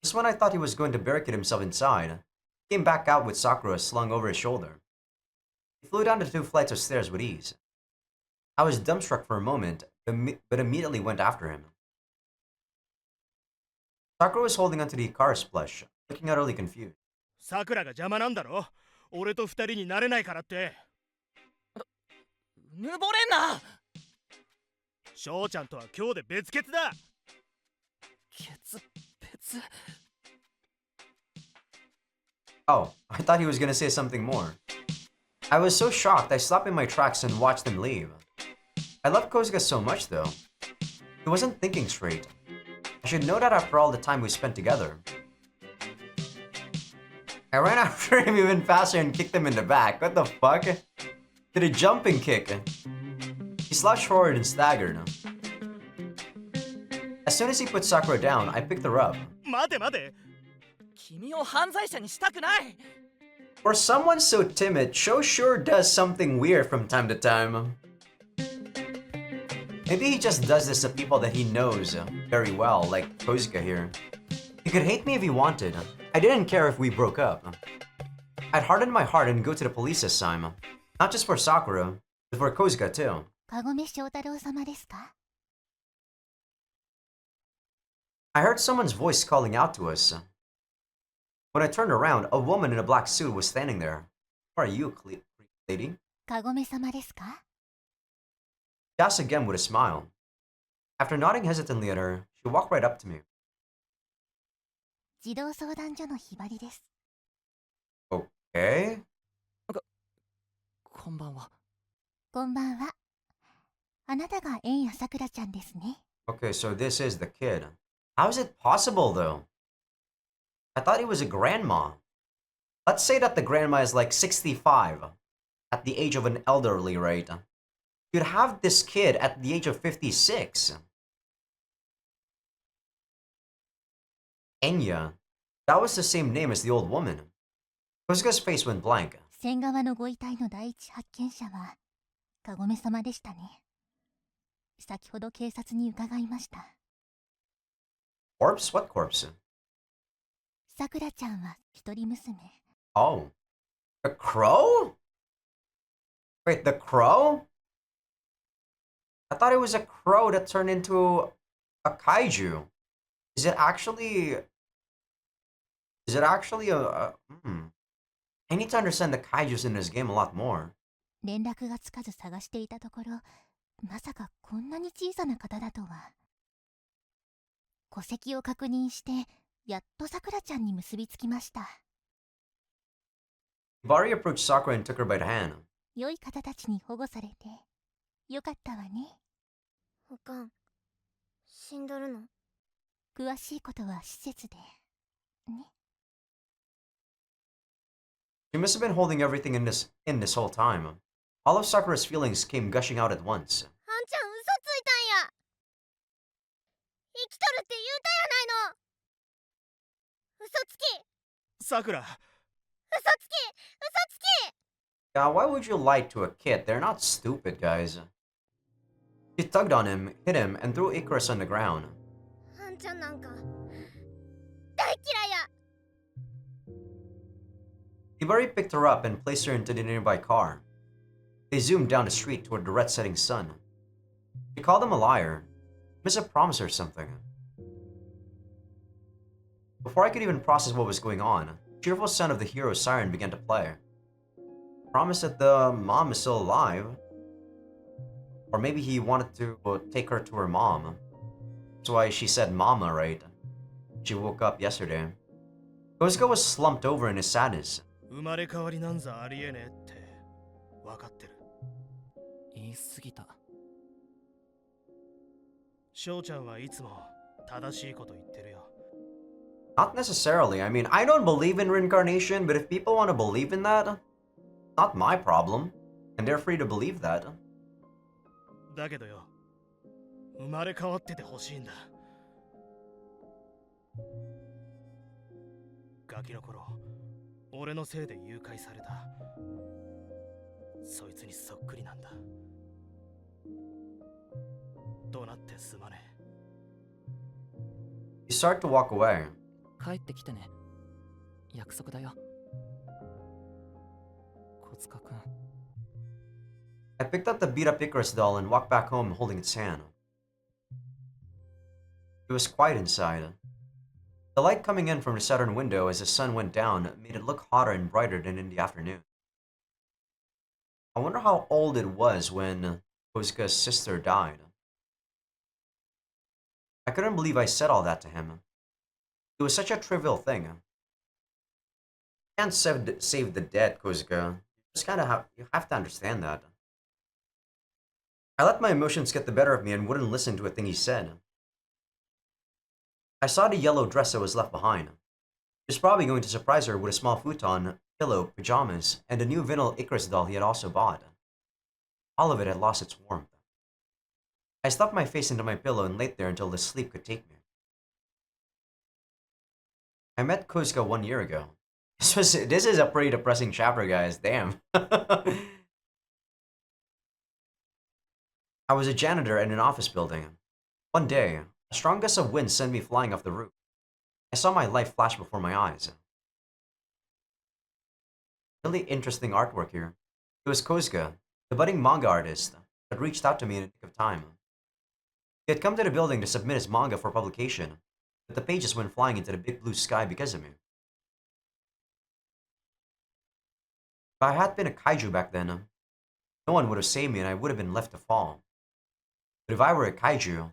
Just when I thought he was going to barricade himself inside, he came back out with Sakura slung over his shoulder. He flew down the 2 flights of stairs with ease. I was dumbstruck for a moment, but immediately went after him. Sakura was holding onto the car plush, looking utterly confused. さくらが邪魔なんだろ。俺と2人になれないからって。ぬぼれんな。翔ちゃんとは今日で別々だ。別。 Oh, I thought he was gonna say something more. I was so shocked I stopped in my tracks and watched him leave. I loved Kozuka so much though. He wasn't thinking straight. I should know that after all the time we spent together. I ran after him even faster and kicked him in the back. What the fuck? Did a jumping kick. He slouched forward and staggered. As soon as he put Sakura down, I picked her up. 待て待て。君を犯罪者にしたくない。For someone so timid, Sho sure does something weird from time to time. Maybe he just does this to people that he knows very well, like Kozuka here. He could hate me if he wanted. I didn't care if we broke up. I'd harden my heart and go to the police this time. Not just for Sakura, but for Kozuka too. かごめ翔太郎様ですか？ I heard someone's voice calling out to us. When I turned around, a woman in a black suit was standing there. Who are you, lady? かごめ様ですか？ She asked again with a smile. After nodding hesitantly at her, she walked right up to me. 児童相談所のひばりです。 Okay? こんばんは。こんばんは。あなたが円谷さくらちゃんですね。 Okay, so this is the kid. How is it possible, though? I thought he was a grandma. Let's say that the grandma is like 65, at the age of an elderly, right? You'd have this kid at the age of 56. Enya. That was the same name as the old woman. Kozuka's face went blank. 仙川のご遺体の第一発見者はかごめ様でしたね。先ほど警察に伺いました。 Corpse? What corpse? さくらちゃんは一人娘。 Oh. The crow? Wait, the crow? I thought it was a crow that turned into a kaiju. Is it actually? Is it actually I need to understand the kaijus in this game a lot more. 連絡がつかず探していたところ、まさかこんなに小さな方だとは。戸籍を確認して、やっとさくらちゃんに結びつきました。Hibari approached Sakura and took her by the hand. 良い方たちに保護されて、よかったわね。おかん、死んどるの？詳しいことは施設で。ね。She must have been holding everything in this whole time. All of Sakura's feelings came gushing out at once. あんちゃん嘘ついたんや。生きとるって言うたやないの。嘘つき。さくら。嘘つき。嘘つき。Yeah, why would you lie to a kid? They're not stupid, guys. She tugged on him, hit him, and threw Icarus on the ground. あんちゃんなんか大嫌いや。Hibari picked her up and placed her into the nearby car. They zoomed down the street toward the red setting sun. She called him a liar. Must have promised her something. Before I could even process what was going on, the cheerful sound of the hero's siren began to play. Promised that the mom is still alive. Or maybe he wanted to take her to her mom. That's why she said mama, right? She woke up yesterday. Kozuka was slumped over in his sadness. 生まれ変わりなんざありえねえって分かってる。言い過ぎた。翔ちゃんはいつも正しいこと言ってるよ。Not necessarily. I mean, I don't believe in reincarnation, but if people want to believe in that, not my problem. And they're free to believe that. だけどよ、生まれ変わっててほしいんだ。ガキの頃、俺のせいで誘拐された。そいつにそっくりなんだ。どなってすまねえ。 You start to walk away. 帰ってきてね。約束だよ。小塚くん。I picked up the beat-up Icarus doll and walked back home holding its hand. It was quiet inside. The light coming in from the southern window as the sun went down made it look hotter and brighter than in the afternoon. I wonder how old it was when Kozuka's sister died. I couldn't believe I said all that to him. It was such a trivial thing. You can't save the dead, Kozuka. You have to understand that. I let my emotions get the better of me and wouldn't listen to a thing he said. I saw the yellow dress that was left behind. He was probably going to surprise her with a small futon, pillow, pajamas, and the new vinyl Icarus doll he had also bought. All of it had lost its warmth. I stuffed my face into my pillow and laid there until the sleep could take me. I met Kozuka 1 year ago. This is a pretty depressing chapter, guys. Damn. I was a janitor in an office building. One day, a strong gust of wind sent me flying off the roof. I saw my life flash before my eyes. Really interesting artwork here. It was Kozuka, the budding manga artist, that reached out to me in a nick of time. He had come to the building to submit his manga for publication, but the pages went flying into the big blue sky because of me. If I had been a kaiju back then, no one would have saved me and I would have been left to fall. But if I were a kaiju,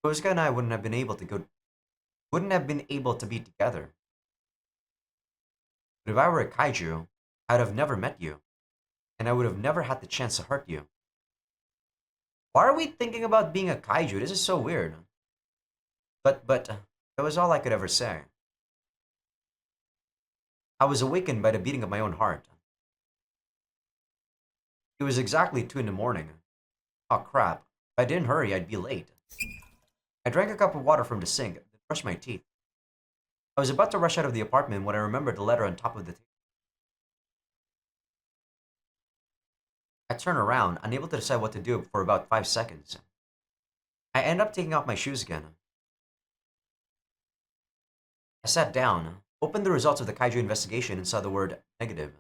Kozuka and I wouldn't have been able to be together. But if I were a kaiju, I'd have never met you, and I would have never had the chance to hurt you. Why are we thinking about being a kaiju? This is so weird. But that was all I could ever say. I was awakened by the beating of my own heart. It was exactly 2 in the morning. Oh crap, if I didn't hurry, I'd be late. I drank a cup of water from the sink, then brushed my teeth. I was about to rush out of the apartment when I remembered the letter on top of the table. I turned around, unable to decide what to do for about 5 seconds. I ended up taking off my shoes again. I sat down, opened the results of the kaiju investigation, and saw the word negative.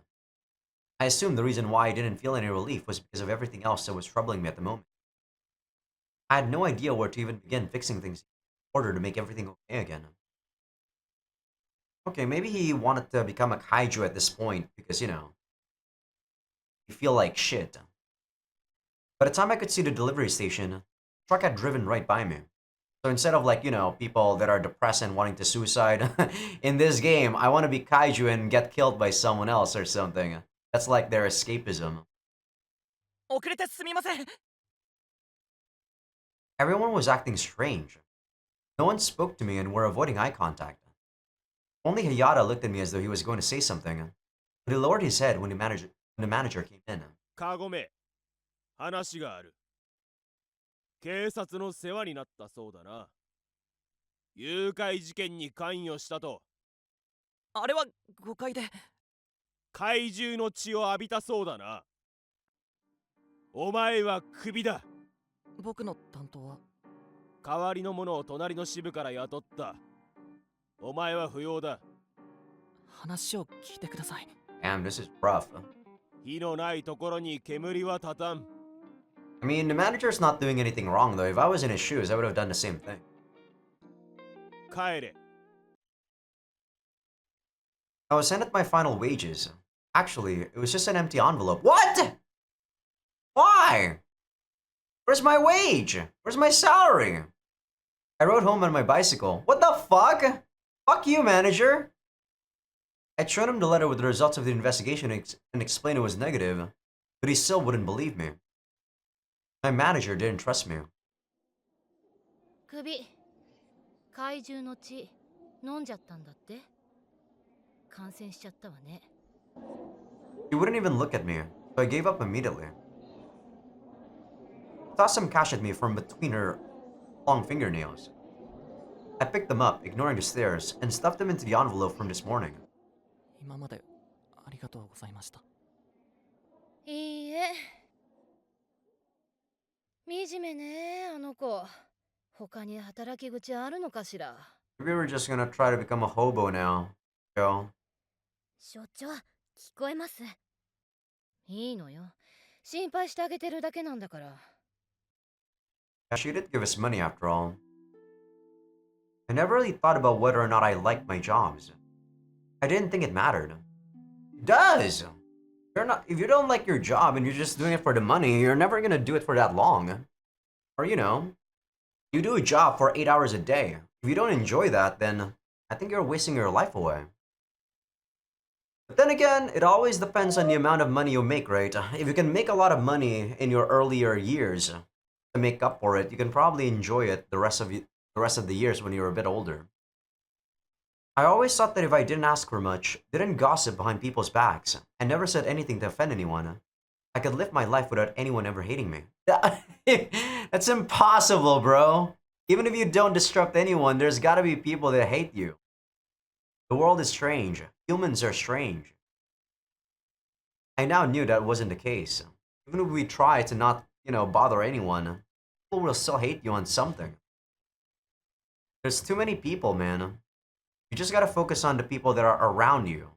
I assumed the reason why I didn't feel any relief was because of everything else that was troubling me at the moment. I had no idea where to even begin fixing things in order to make everything okay again. Okay, maybe he wanted to become a kaiju at this point because, you know, you feel like shit. By the time I could see the delivery station, the truck had driven right by me. So instead of like, you know, people that are depressed and wanting to suicide, in this game, I want to be kaiju and get killed by someone else or something. That's like their escapism. 遅れてすみません。 Everyone was acting strange. No one spoke to me and were avoiding eye contact. Only Hayata looked at me as though he was going to say something, but he lowered his head when the manager came in. カゴメ、話がある。警察の世話になったそうだな。誘拐事件に関与したと。あれは誤解で。怪獣の血を浴びたそうだな。お前はクビだ。僕の担当は代わりの者を隣の支部から雇った。お前は不要だ。話を聞いてください。Damn, this is rough. 火のないところに煙は立たん。I mean, the manager's not doing anything wrong, though. If I was in his shoes, I would have done the same thing. 帰れ。I was sent at my final wages. Actually, it was just an empty envelope. What? Why? Where's my wage? Where's my salary? I rode home on my bicycle. What the fuck? Fuck you, manager. I showed him the letter with the results of the investigation and explained it was negative, but he still wouldn't believe me. My manager didn't trust me. 首怪獣の血飲んじゃったんだって。感染しちゃったわね。 He wouldn't even look at me, so I gave up immediately. She tossed some cash at me from between her long fingernails. I picked them up, ignoring the stares, and stuffed them into the envelope from this morning. 今までありがとうございました。いいえ。惨めね、あの子。他に働き口あるのかしら。 Maybe we're just gonna try to become a hobo now, Joe. 所長、聞こえます。いいのよ。心配してあげてるだけなんだから。Yeah, she did give us money after all. I never really thought about whether or not I liked my jobs. I didn't think it mattered. It does! If you don't like your job and you're just doing it for the money, you're never gonna do it for that long. Or, you know, you do a job for 8 hours a day. If you don't enjoy that, then I think you're wasting your life away. But then again, it always depends on the amount of money you make, right? If you can make a lot of money in your earlier years to make up for it, you can probably enjoy it the rest of the years when you're a bit older. I always thought that if I didn't ask for much, didn't gossip behind people's backs, and never said anything to offend anyone, I could live my life without anyone ever hating me. That's impossible, bro. Even if you don't disrupt anyone, there's gotta be people that hate you. The world is strange. Humans are strange. I now knew that wasn't the case. Even if we try to not, bother anyone, people will still hate you on something. There's too many people, man. You just gotta focus on the people that are around you.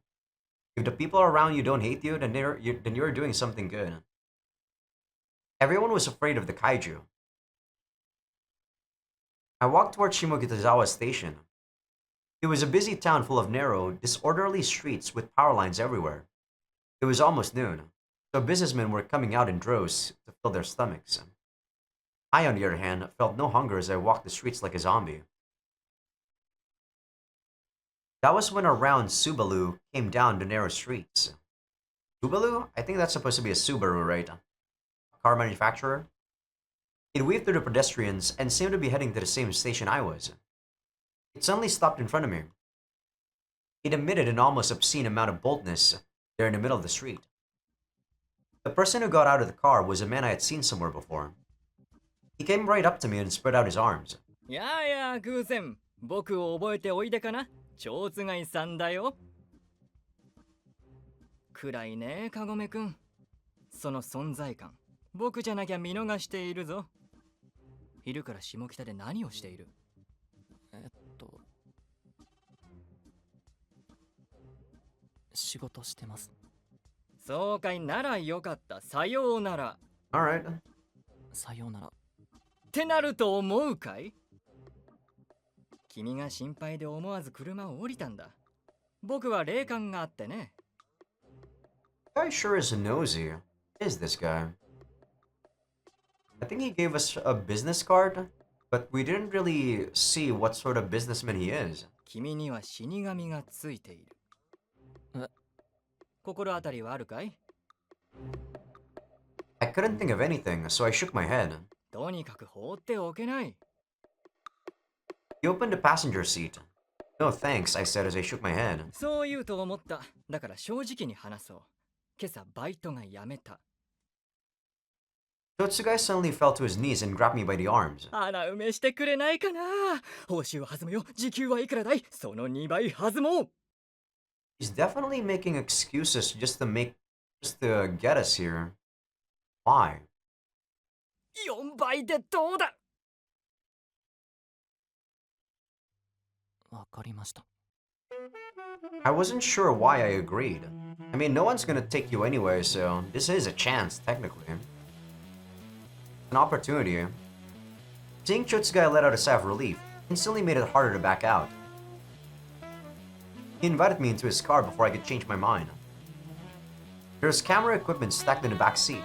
If the people around you don't hate you, then you're doing something good. Everyone was afraid of the kaiju. I walked towards Shimokitazawa Station. It was a busy town full of narrow, disorderly streets with power lines everywhere. It was almost noon, so businessmen were coming out in droves to fill their stomachs. I, on the other hand, felt no hunger as I walked the streets like a zombie. That was when a round Subaru came down the narrow streets. Subaru? I think that's supposed to be a Subaru, right? A car manufacturer? It weaved through the pedestrians and seemed to be heading to the same station I was. It suddenly stopped in front of me. It emitted an almost obscene amount of boldness there in the middle of the street. The person who got out of the car was a man I had seen somewhere before. He came right up to me and spread out his arms. やあやあ偶然僕を覚えておいでかな蝶つがいさんだよ暗いねカゴメくんその存在感僕じゃなきゃ見逃しているぞ昼から下北で何をしている仕事してますそうかいならよかったさようなら Alright. さようならってなると思うかい？君が心配で思わず車を降りたんだ。僕は霊感があってね。Guy sure is nosy. Who is this guy? I think he gave us a business card, but we didn't really see what sort of businessman he is. 君には死神がついている。心当たりはあるかい？ I couldn't think of anything, so I shook my head. とにかく放っておけない。He opened the passenger seat. No thanks, I said as I shook my head. そう言うと思った。だから正直に話そう。今朝バイトが辞めた。Totsugai suddenly fell to his knees and grabbed me by the arms. 穴埋めしてくれないかな。報酬は弾むよ。時給はいくらだい？その2倍弾もう。He's definitely making excuses just to get us here. Why? 4倍でどうだ？わかりました。I wasn't sure why I agreed. I mean, no one's gonna take you anyway, so this is a chance, technically. An opportunity. Seeing Chotsugai let out a sigh of relief instantly made it harder to back out. He invited me into his car before I could change my mind. There was camera equipment stacked in the back seat.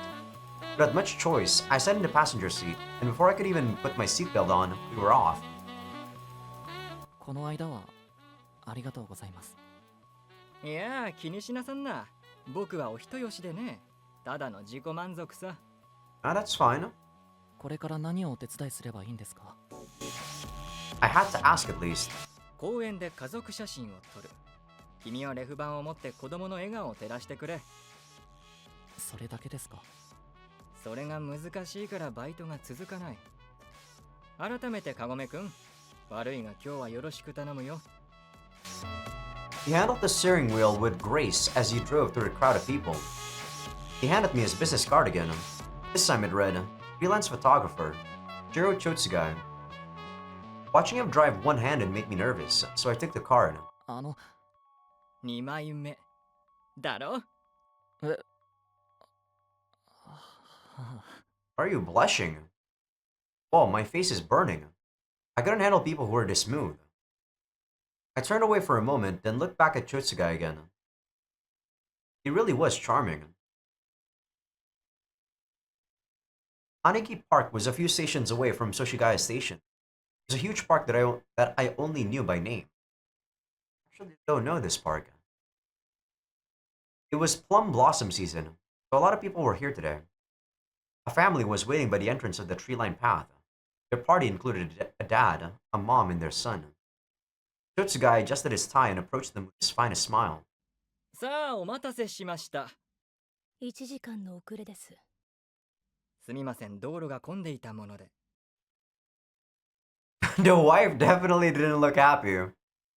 Without much choice, I sat in the passenger seat, and before I could even put my seatbelt on, we were off. この間はありがとうございます。いやー、気にしなさんな。僕はお人よしでね。ただの自己満足さ。That's fine. これから何をお手伝いすればいいんですか？ I had to ask at least. 公園で家族写真を撮る。君はレフ板を持って子供の笑顔を照らしてくれ。それだけですか？それが難しいからバイトが続かない。改めてカゴメくん、悪いが今日はよろしく頼むよ。He handled the steering wheel with grace as he drove through the crowd of people. He handed me his business card again. This time it read, Freelance Photographer, Jiro Chotsugai. Watching him drive one-handed made me nervous, so I took the card. 2枚目だろ？ Are you blushing? Oh, my face is burning. I couldn't handle people who were this smooth. I turned away for a moment, then looked back at Chotsugai again. He really was charming. Aneki Park was a few stations away from Soshigaya Station. It was a huge park that I only knew by name. I actually don't know this park. It was plum blossom season, so a lot of people were here today. A family was waiting by the entrance of the tree-lined path. Their party included a dad, a mom, and their son. Chotsugai adjusted his tie and approached them with his finest smile. さあ、お待たせしました。1時間の遅れです。すみません、道路が混んでいたもので。The wife definitely didn't look happy.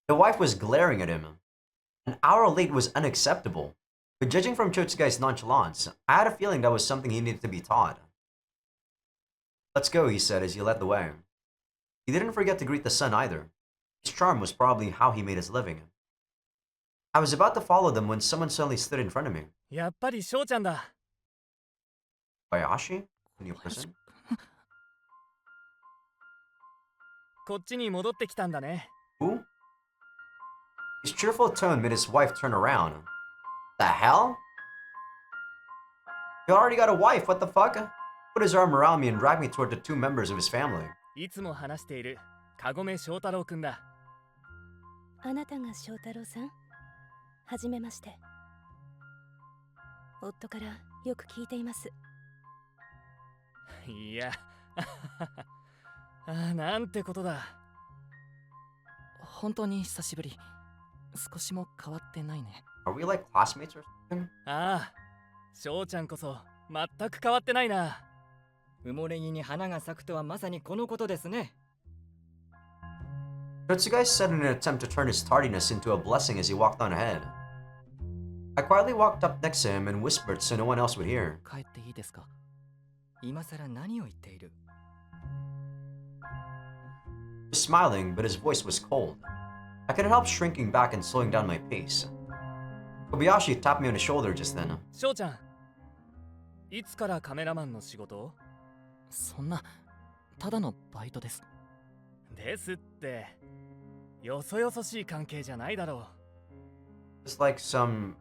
The wife was glaring at him. An hour late was unacceptable. But judging from Chotsugai's nonchalance, I had a feeling that was something he needed to be taught. Let's go, he said as he led the way. He didn't forget to greet the son either. His charm was probably how he made his living. I was about to follow them when someone suddenly stood in front of me. やっぱり翔ちゃんだ。Bayashi? A new person? こっちに戻ってきたんだね。Who? His cheerful tone made his wife turn around. The hell? He already got a wife, what the fuck? Put his arm around me and dragged me toward the two members of his family. いつも話しているカゴメ翔太郎くんだ。あなたが翔太郎さん？はじめまして。夫からよく聞いています。いやなんてことだ。本当に久しぶり。少しも変わってないね。Are we like classmates or something? ああ、翔ちゃんこそ全く変わってないな。埋もれ木に花が咲くとはまさにこのことですね。Chotsugai said in an attempt to turn his tardiness into a blessing as he walked on ahead. I quietly walked up next to him and whispered so no one else would hear. 帰っていいですか？今さら何を言っている？ He was smiling, but his voice was cold. I couldn't help shrinking back and slowing down my pace. Kobayashi tapped me on the shoulder just then. 翔ちゃん、いつからカメラマンの仕事を？そんな、ただのバイトです。ですって。よそよそしい関係じゃないだろう。 It's like some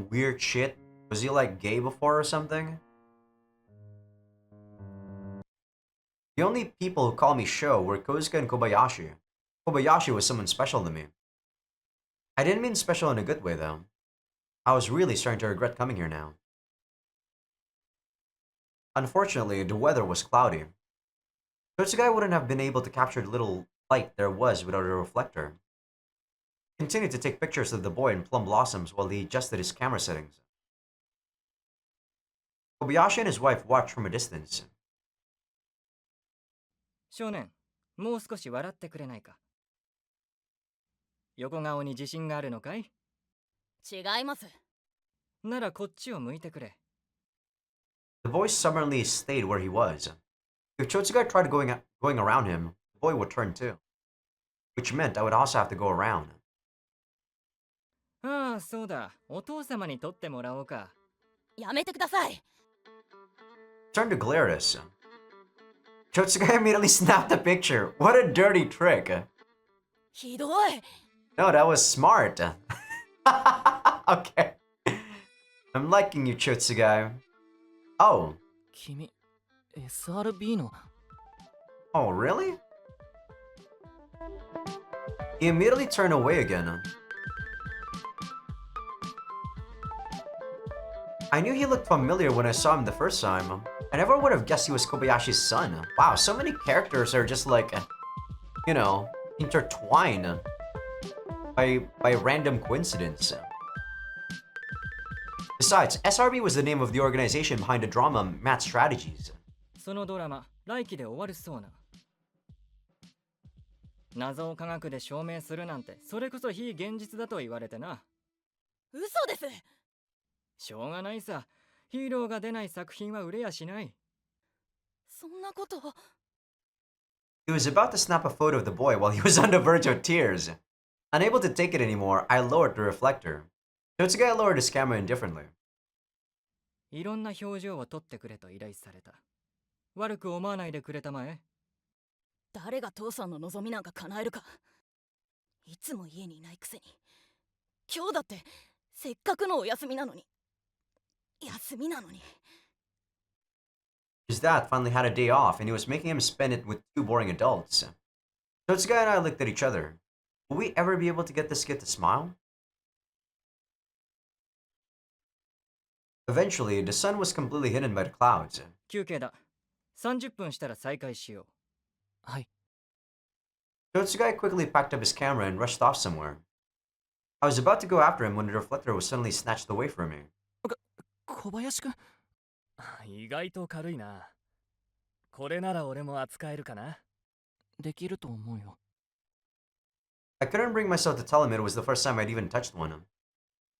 weird shit. Was he like gay before or something? The only people who call me Sho were Kozuka and Kobayashi. Kobayashi was someone special to me. I didn't mean special in a good way though. I was really starting to regret coming here now. Unfortunately, the weather was cloudy. Kozuka wouldn't have been able to capture the little light there was without a reflector. He continued to take pictures of the boy in plum blossoms while he adjusted his camera settings. Kobayashi and his wife watched from a distance. 少年、もう少し笑ってくれないか。横顔に自信があるのかい？違います。ならこっちを向いてくれ。The boy stubbornly stayed where he was. If Chotsuga tried going around him, the boy would turn too. Which meant I would also have to go around. ああ、そうだ。お父様に撮ってもらおうか。やめてください。 Turned to glare at us. Chotsuga immediately snapped a picture. What a dirty trick. ひどい。 No, that was smart. Okay. I'm liking you, Chotsuga. Oh. 君、SRB の。Oh, really? He immediately turned away again. I knew he looked familiar when I saw him the first time. I never would have guessed he was Kobayashi's son. Wow, so many characters are just like, you know, intertwined by random coincidence. Besides, SRB was the name of the organization behind the drama Math Strategies. そのドラマ、来期で終わるそうな。謎を科学で証明するなんて、それこそ非現実だと言われてな。嘘です。しょうがないさ。ヒーローが出ない作品は売れやしない。そんなこと。He was about to snap a photo of the boy while he was on the verge of tears. Unable to take it anymore, I lowered the reflector. Chotsuga lowered his camera indifferently. いろんな表情を撮ってくれと依頼された。悪く思わないでくれたまえ。誰が父さんの望みなんか叶えるか。いつも家にいないくせに。今日だってせっかくのお休みなのに。休みなのに。His dad finally had a day off, and he was making him spend it with two boring adults. Chotsuga and I looked at each other. Will we ever be able to get this kid to smile? Eventually, the sun was completely hidden by the clouds. 休憩だ。30分したら再開しよう。はい。Chotsuga quickly packed up his camera and rushed off somewhere. I was about to go after him when the reflector was suddenly snatched away from me. 小林くん。意外と軽いな。これなら俺も扱えるかな。できると思うよ。I couldn't bring myself to tell him it was the first time I'd even touched one.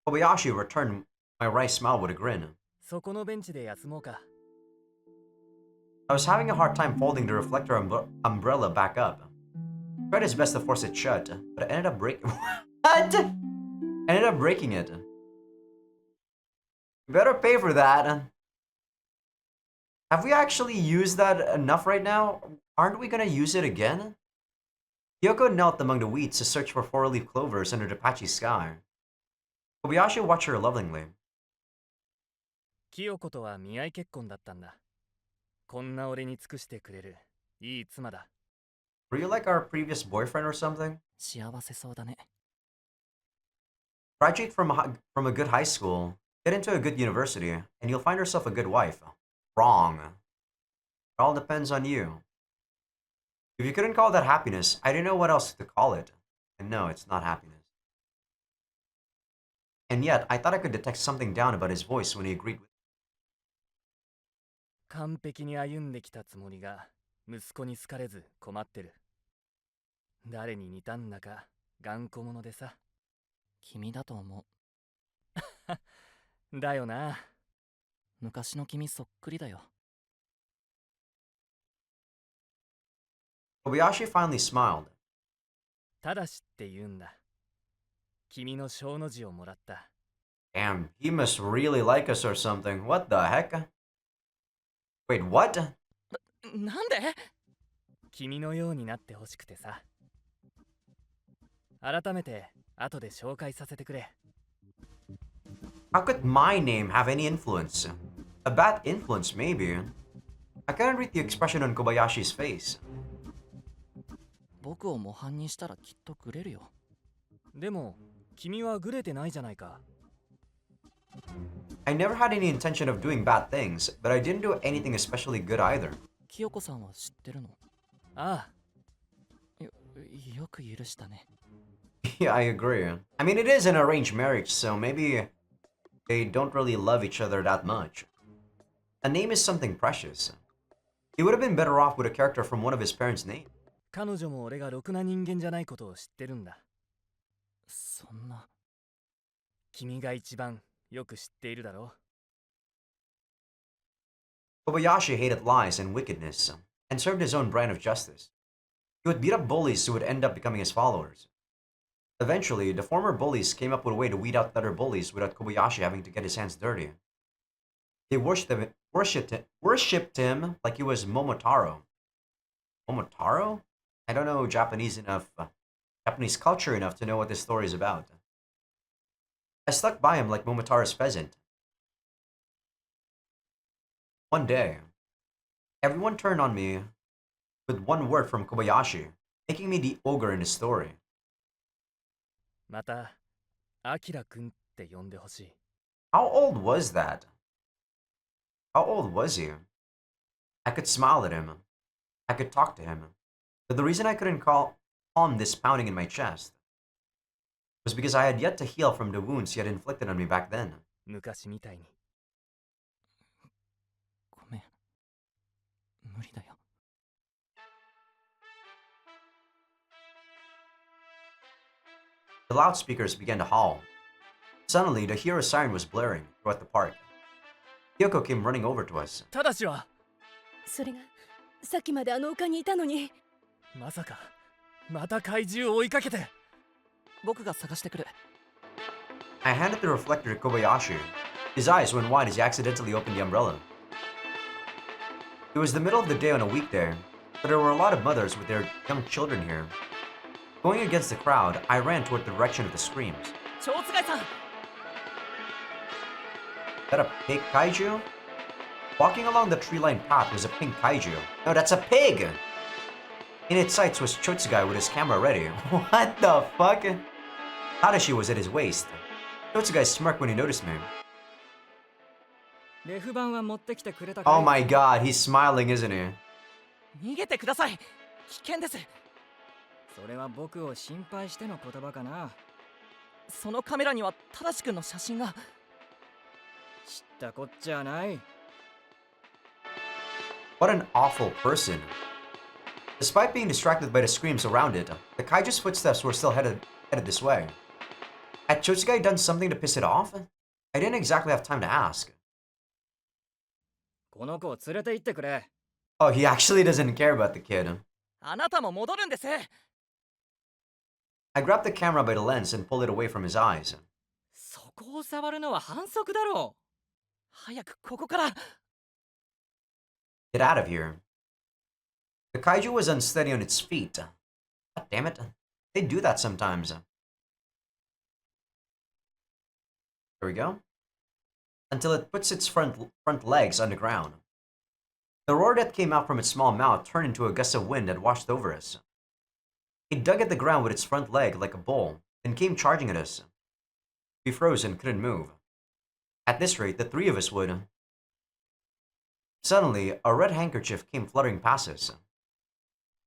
Kobayashi returned my wry smile with a grin. そこのベンチで休もうか。I was having a hard time folding the reflector umbrella back up. He tried his best to force it shut, but I ended up breaking. What? I ended up breaking it. You better pay for that. Have we actually used that enough right now? Aren't we gonna use it again? Kyoko knelt among the weeds to search for four-leaf clovers under the patchy sky. Kobayashi watched her lovingly. 清子とは見合い結婚だったんだ。こんな俺に尽くしてくれるいい妻だ。Were you like our previous boyfriend or something? 幸せそうだね。Graduate from a good high school, get into a good university, and you'll find yourself a good wife. Wrong. It all depends on you. If you couldn't call that happiness, I didn't know what else to call it. And no, it's not happiness. And yet, I thought I could detect something down about his voice when he agreed with 完璧に歩んできたつもりが息子に好かれず困ってる。誰に似たんだか頑固者でさ。君だと思う。だよな。昔の君そっくりだよ。Kobayashi finally smiled. ただしって言うんだ。君の小の字をもらった。Damn, he must really like us or something. What the heck? Wait, what? なんで？君のようになってほしくてさ。改めて後で紹介させてくれ。How could my name have any influence? A bad influence, maybe. I couldn't read the expression on Kobayashi's face. 僕を模範にしたらきっとグレるよ。でも君はグレてないじゃないか。I never had any intention of doing bad things, but I didn't do anything especially good either. 清子さんは知ってるの？ああ。よく許したね。Yeah, I agree. I mean, it is an arranged marriage, so maybe they don't really love each other that much. A name is something precious. He would have been better off with a character from one of his parents' names. 彼女も俺がろくな人間じゃないことを知ってるんだ。そんな。君が一番よく知っているだろう。Kobayashi hated lies and wickedness, and served his own brand of justice. He would beat up bullies who would end up becoming his followers. Eventually, the former bullies came up with a way to weed out other bullies without Kobayashi having to get his hands dirty. They worshipped him like he was Momotaro. Momotaro? I don't know Japanese culture enough to know what this story is about. I stuck by him like Momotaro's pheasant. One day, everyone turned on me with one word from Kobayashi, making me the ogre in the story. また、アキラくんって呼んでほしい。How old was that? How old was he? I could smile at him. I could talk to him. But the reason I couldn't calm this pounding in my chest was because I had yet to heal from the wounds he had inflicted on me back then. 昔みたいに。ごめん。無理だよ。The loudspeakers began to howl. Suddenly, the hero siren was blaring throughout the park. Kyoko came running over to us. ただしはそれがさっきまであの丘にいたのに。まさかまた怪獣を追いかけて。僕が探してくる。I handed the reflector to Kobayashi. His eyes went wide as he accidentally opened the umbrella. It was the middle of the day on a weekday, but there were a lot of mothers with their young children here. Going against the crowd, I ran toward the direction of the screams. 蝶つがいさん。Is that a pig kaiju? Walking along the tree-lined path was a pink kaiju. No, that's a pig! In its sights was Chotsugai with his camera ready. What the fuck? Tadashi was at his waist. Chotsugai smirked when he noticed me. レフ板は持ってきてくれた Oh my god, he's smiling, isn't he? 逃げてください。危険です。それは僕を心配しての言葉かな。そのカメラには正しくんの写真が。知ったこっちゃない。What an awful person. Despite being distracted by the screams around it, the kaiju's footsteps were still headed this way. Had Chotsugai done something to piss it off? I didn't exactly have time to ask. この子を連れて行ってくれ。Oh, he actually doesn't care about the kid. あなたも戻るんです。I grabbed the camera by the lens and pulled it away from his eyes. そこを触るのは反則だろう。早くここから。Get out of here. The kaiju was unsteady on its feet. God damn it. They do that sometimes. There we go. Until it puts its front legs on the ground. The roar that came out from its small mouth turned into a gust of wind that washed over us. It dug at the ground with its front leg like a bull, and came charging at us. We froze and couldn't move. At this rate, the three of us would. Suddenly, a red handkerchief came fluttering past us.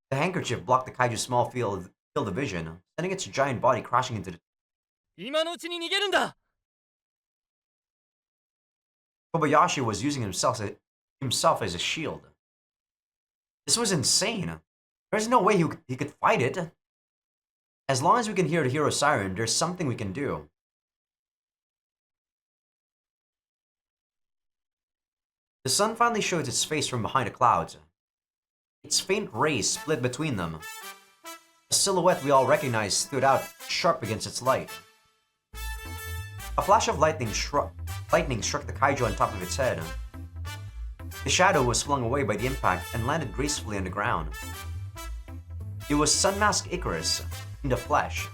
The handkerchief blocked the kaiju's small field of vision, sending its giant body crashing into the... 今のうちに逃げるんだ。Kobayashi was using himself as a shield. This was insane. There's no way he could fight it. As long as we can hear the hero's siren, there's something we can do. The sun finally showed its face from behind the clouds. Its faint rays split between them. A silhouette we all recognized stood out sharp against its light. A flash of lightning struck the kaiju on top of its head. The shadow was flung away by the impact and landed gracefully on the ground. It was Sun Mask Icarus in the flesh.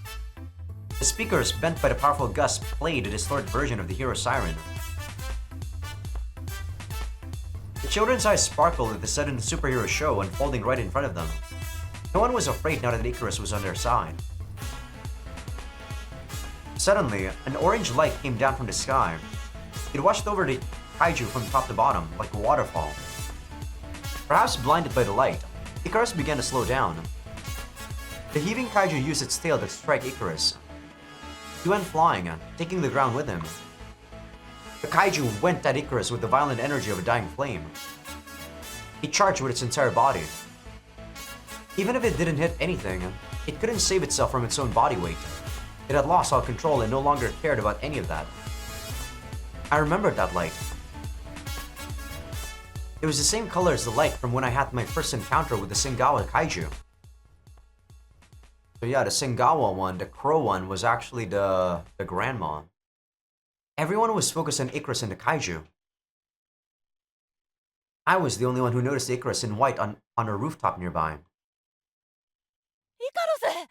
The speakers, bent by the powerful gust, played a distorted version of the hero siren. The children's eyes sparkled at the sudden superhero show unfolding right in front of them. No one was afraid now that Icarus was on their side. Suddenly, an orange light came down from the sky. It washed over the kaiju from top to bottom, like a waterfall. Perhaps blinded by the light, Icarus began to slow down. The heaving kaiju used its tail to strike Icarus. He went flying, taking the ground with him. The kaiju went at Icarus with the violent energy of a dying flame. It charged with its entire body. Even if it didn't hit anything, it couldn't save itself from its own body weight. It had lost all control and no longer cared about any of that. I remembered that light. It was the same color as the light from when I had my first encounter with the Sengawa kaiju. So yeah, the Sengawa one, the crow one, was actually the grandma. Everyone was focused on Icarus and the kaiju. I was the only one who noticed Icarus in white on a rooftop nearby. イカロス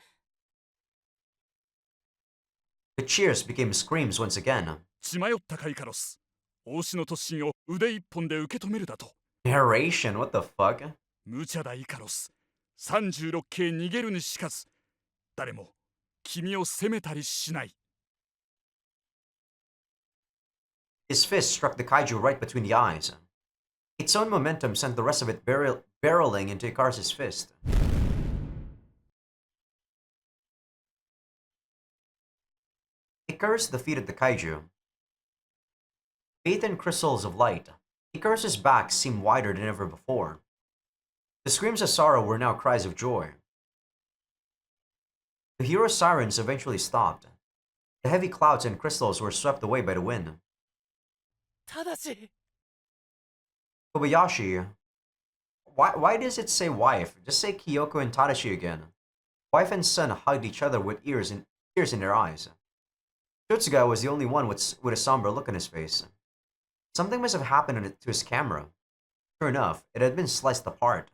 The cheers became screams once again. 血迷ったかイカロス。王子の突進を腕一本で受け止めるだと。Narration, what the fuck? 無茶だイカロス。36系逃げるにしかず。誰も君を責めたりしない。His fist struck the kaiju right between the eyes. Its own momentum sent the rest of it barreling into Icarus' fist. Icarus defeated the kaiju. Bathed in crystals of light, Icarus' back seemed wider than ever before. The screams of sorrow were now cries of joy. The hero's sirens eventually stopped. The heavy clouds and crystals were swept away by the wind. ただし Kobayashi. Why does it say wife? Just say Kyoko and Tadashi again. Wife and son hugged each other with tears in their eyes. Shotsuga was the only one with a somber look on his face. Something must have happened to his camera. Sure enough, it had been sliced apart.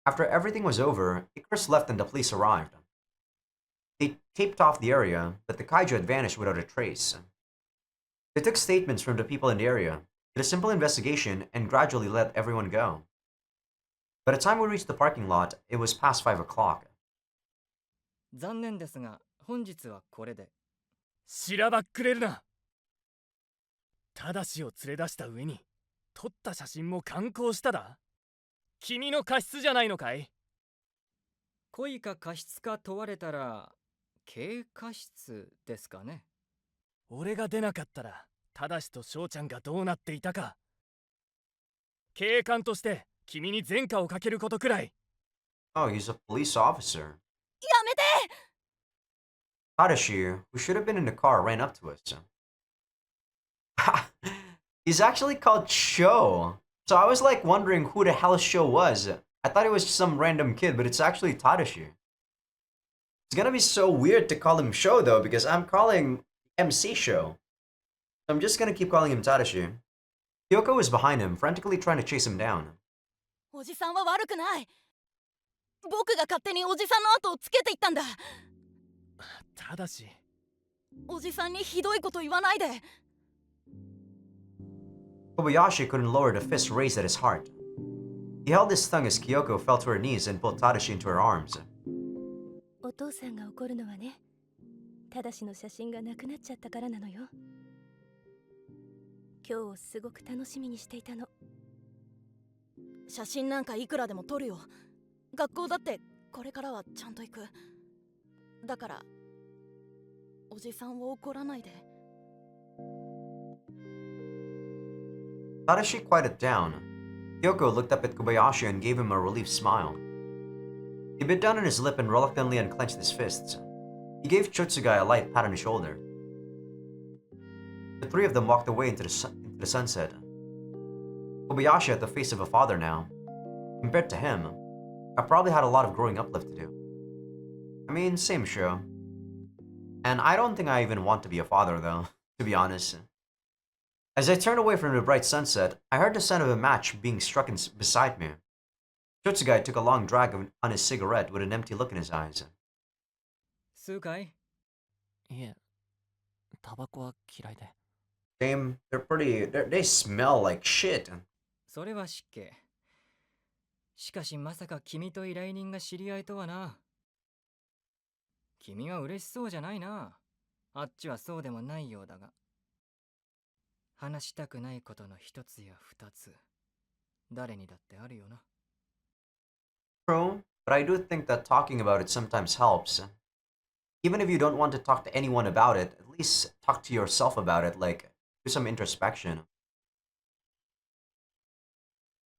After everything was over, Icarus left and the police arrived. They taped off the area, but the kaiju had vanished without a trace. They took statements from the people in the area, did a simple investigation, and gradually let everyone go. By the time we reached the parking lot, it was past 5 o'clock. 残念ですが、本日はこれで。しらばっくれるな。ただしを連れ出した上に撮った写真も刊行しただ。君の過失じゃないのかい？故意か過失か問われたら、軽過失ですかね。俺が出なかったら、ただしと翔ちゃんがどうなっていたか。警官として君に前科をかけることくらい。Oh, he's a police officer. やめて Tadashi, who should have been in the car, ran up to us. He's actually called Sho. So I was like wondering who the hell Sho was. I thought it was some random kid, but it's actually Tadashi. It's gonna be so weird to call him Sho though, because I'm calling MC Sho. So I'm just gonna keep calling him Tadashi. Kyoko was behind him, frantically trying to chase him down. おじさんは悪くない。僕が勝手におじさんの後をつけていったんだ。ただしおじさんにひどいこと言わないで。Kobayashi couldn't lower the fist raised at his heart. He held his tongue as Kyoko fell to her knees and pulled Tadashi into her arms. お父さんが怒るのはね、ただしの写真がなくなっちゃったからなのよ。今日をすごく楽しみにしていたの。写真なんかいくらでも撮るよ。学校だってこれからはちゃんと行く。だからおじさんを怒らないで。Tadashi quieted down. Kyoko looked up at Kobayashi and gave him a relieved smile. He bit down on his lip and reluctantly unclenched his fists. He gave Chotsugai a light pat on the shoulder. The three of them walked away into the sunset. Kobayashi had the face of a father now. Compared to him, I probably had a lot of growing up left to do. I mean, same show. And I don't think I even want to be a father though, to be honest. As I turned away from the bright sunset, I heard the sound of a match being struck beside me. Chotsugai took a long drag on his cigarette with an empty look in his eyes. 吸うかい？いえ、タバコは嫌いで。Game, they smell like shit. それは失敬。しかしまさか君と依頼人が知り合いとはな。君は嬉しそうじゃないな。あっちはそうでもないようだが。話したくないことの一つや二つ、誰にだってあるよな。True, but I do think that talking about it sometimes helps. Even if you don't want to talk to anyone about it, at least talk to yourself about it, like, do some introspection.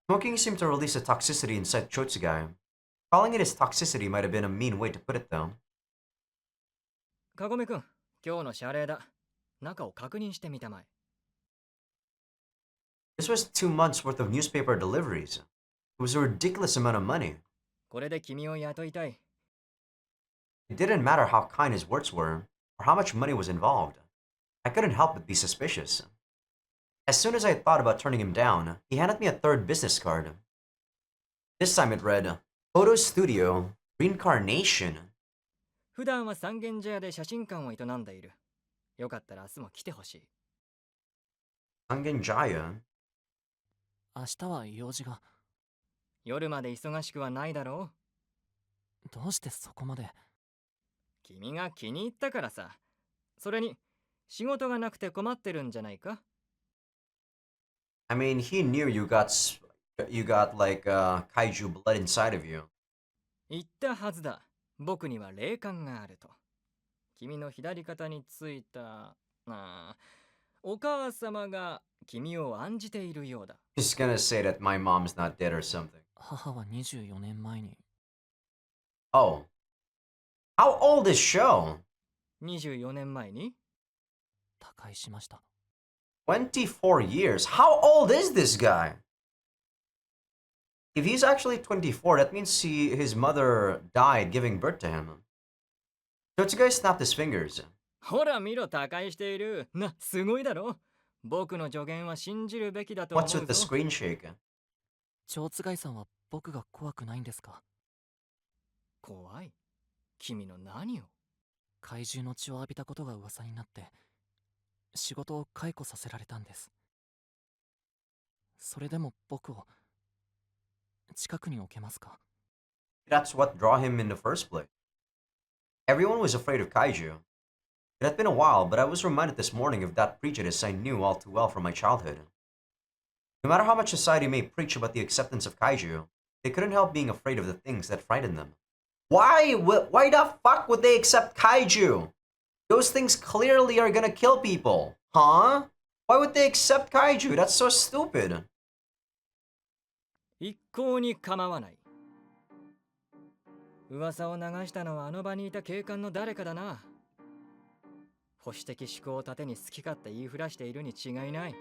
Smoking seemed to release a toxicity inside Chotsugai. Calling it his toxicity might have been a mean way to put it, though. かごめくん、今日の謝礼だ。中を確認してみたまえ。This was 2 months worth of newspaper deliveries. It was a ridiculous amount of money. これで君を雇いたい。It didn't matter how kind his words were, or how much money was involved. I couldn't help but be suspicious. As soon as I thought about turning him down, he handed me a third business card. This time it read, Photo Studio, Reincarnation. 普段は三軒茶屋で写真館を営んでいる。よかったら明日も来てほしい。Sangenjaya? 明日は用事が。夜まで忙しくはないだろう。どうしてそこまで。君が気に入ったからさ。それに、仕事がなくて困ってるんじゃないか？ I mean, he knew you got like kaiju blood inside of you. 言ったはずだ。僕には霊感があると。君の左肩についた、お母様が君を案じているようだ。Just gonna say that my mom's not dead or something. 母は24年前に。Oh. How old is Sho? 24年前に他界しました。24 years? How old is this guy? If he's actually 24, that means his mother died giving birth to him. Chotsugai snapped his fingers. ほら見ろ、他界している。すごいだろ。僕の助言は信じるべきだと思うぞ。 What's with the screen shake? 蝶津貝さんは僕が怖くないんですか？怖い？君の何を？怪獣の血を浴びたことが噂になって、仕事を解雇させられたんです。それでも僕を近くに置けますか？ That's what drew him in the first place. Everyone was afraid of kaiju. It had been a while, but I was reminded this morning of that prejudice I knew all too well from my childhood. No matter how much society may preach about the acceptance of kaiju, they couldn't help being afraid of the things that frightened them. Why the fuck would they accept kaiju? Those things clearly are gonna kill people. Huh? Why would they accept kaiju? That's so stupid. 一向に構わない。噂を流したのはあの場にいた警官の誰かだな。保守的思考を盾に好き勝手言いふらしているに違いない。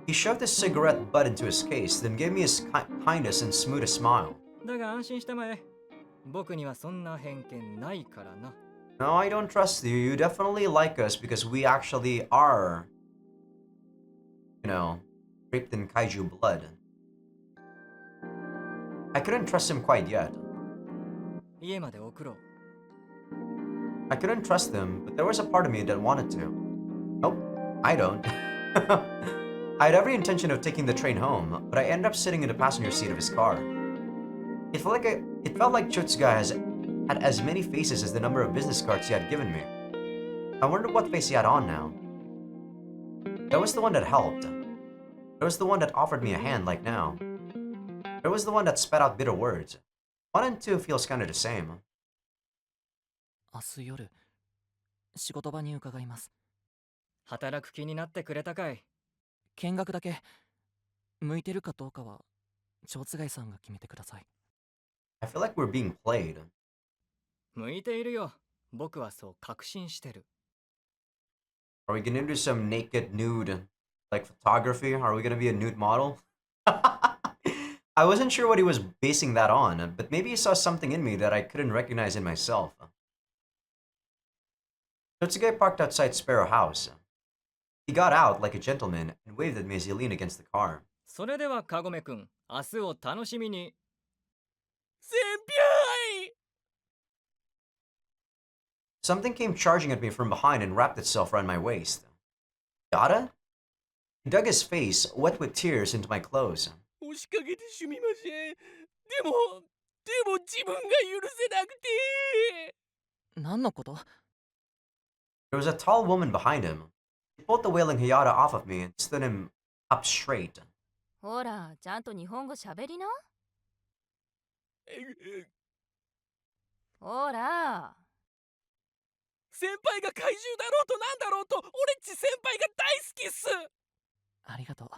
He shoved his cigarette butt into his case, then gave me his kindest and smoothest smile. だが安心したまえ。僕にはそんな偏見ないからな。No, I don't trust you. You definitely like us because we actually are, draped in kaiju blood. I couldn't trust him quite yet. 家まで送ろう。I couldn't trust him, but there was a part of me that wanted to. Nope, I don't. I had every intention of taking the train home, but I ended up sitting in the passenger seat of his car. It felt like Chotsugai had as many faces as the number of business cards he had given me. I wondered what face he had on now. There was the one that helped. There was the one that offered me a hand like now. There was the one that spat out bitter words. 1 and 2 feels kind of the same. 明日夜、仕事場に伺います。働く気になってくれたかい？見学だけ、向いてるかどうかは、蝶津貝さんが決めてください。I feel like we're being played. 向いているよ。僕はそう確信してる。Are we gonna do some naked nude, like photography? Are we gonna be a nude model? I wasn't sure what he was basing that on, but maybe he saw something in me that I couldn't recognize in myself. Chotsuge parked outside Sparrow House. He got out like a gentleman and waved at me as he leaned against the car. それではカゴメくん、明日を楽しみに。先輩 Something came charging at me from behind and wrapped itself around my waist. Yada? He dug his face, wet with tears, into my clothes. 押しかけてすみません。でも自分が許せなくて。何のこと？ There was a tall woman behind him. He pulled the wailing Hayata off of me and stood him up straight. ほら、ちゃんと日本語喋りな。ほら。先輩が怪獣だろうとなんだろうと、俺っち先輩が大好きっす。ありがとう。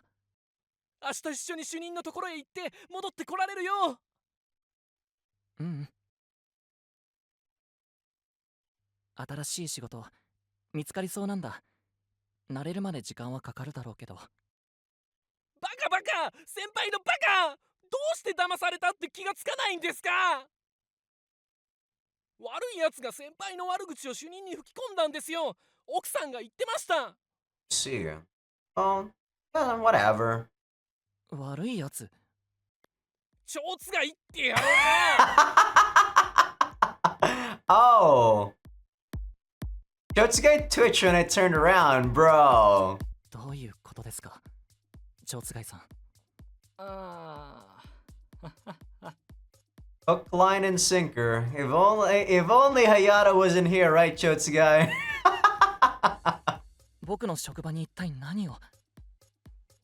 明日一緒に主任のところへ行って戻ってこられるよ。うん。新しい仕事見つかりそうなんだ。慣れるまで時間はかかるだろうけど。バカ先輩のバカ、どうして騙されたって気がつかないんですか。悪いやつが先輩の悪口を主任に吹き込んだんですよ。奥さんが言ってました。See. Whatever. 悪いやつ。超つがいってやろうか。Oh. Shotsugai twitched when I turned around, bro. どういうことですか、蝶つがいさん。Hook, line, and sinker. If only Hayata wasn't here, right, Chotsugai? 僕の職場に一体何を？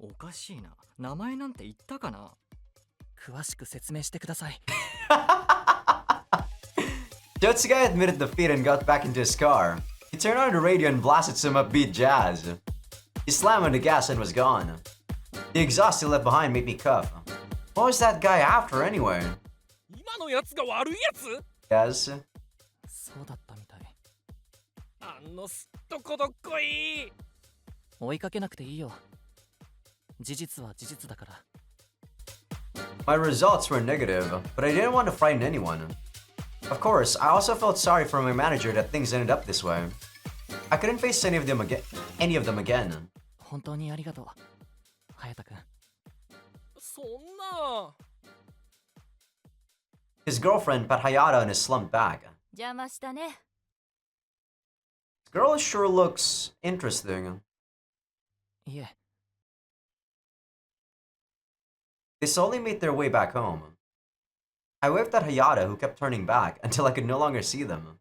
おかしいな。名前なんて言ったかな？詳しく説明してください。Chotsugai admitted defeat and got back into his car. He turned on the radio and blasted some upbeat jazz. He slammed on the gas and was gone. The exhaust he left behind made me cough. What was that guy after anyway? 今のやつが悪いやつ？ Yes. そうだったみたい。あのすっとこどっこい。追いかけなくていいよ。事実は事実だから。My results were negative, but I didn't want to frighten anyone. Of course, I also felt sorry for my manager that things ended up this way. I couldn't face any of them again. 本当にありがとう、隼人君。そんな。His girlfriend pat Hayata on his slumped back. 邪魔したね。This girl sure looks interesting. いえ。They slowly made their way back home. I waved at Hayata, who kept turning back until I could no longer see them.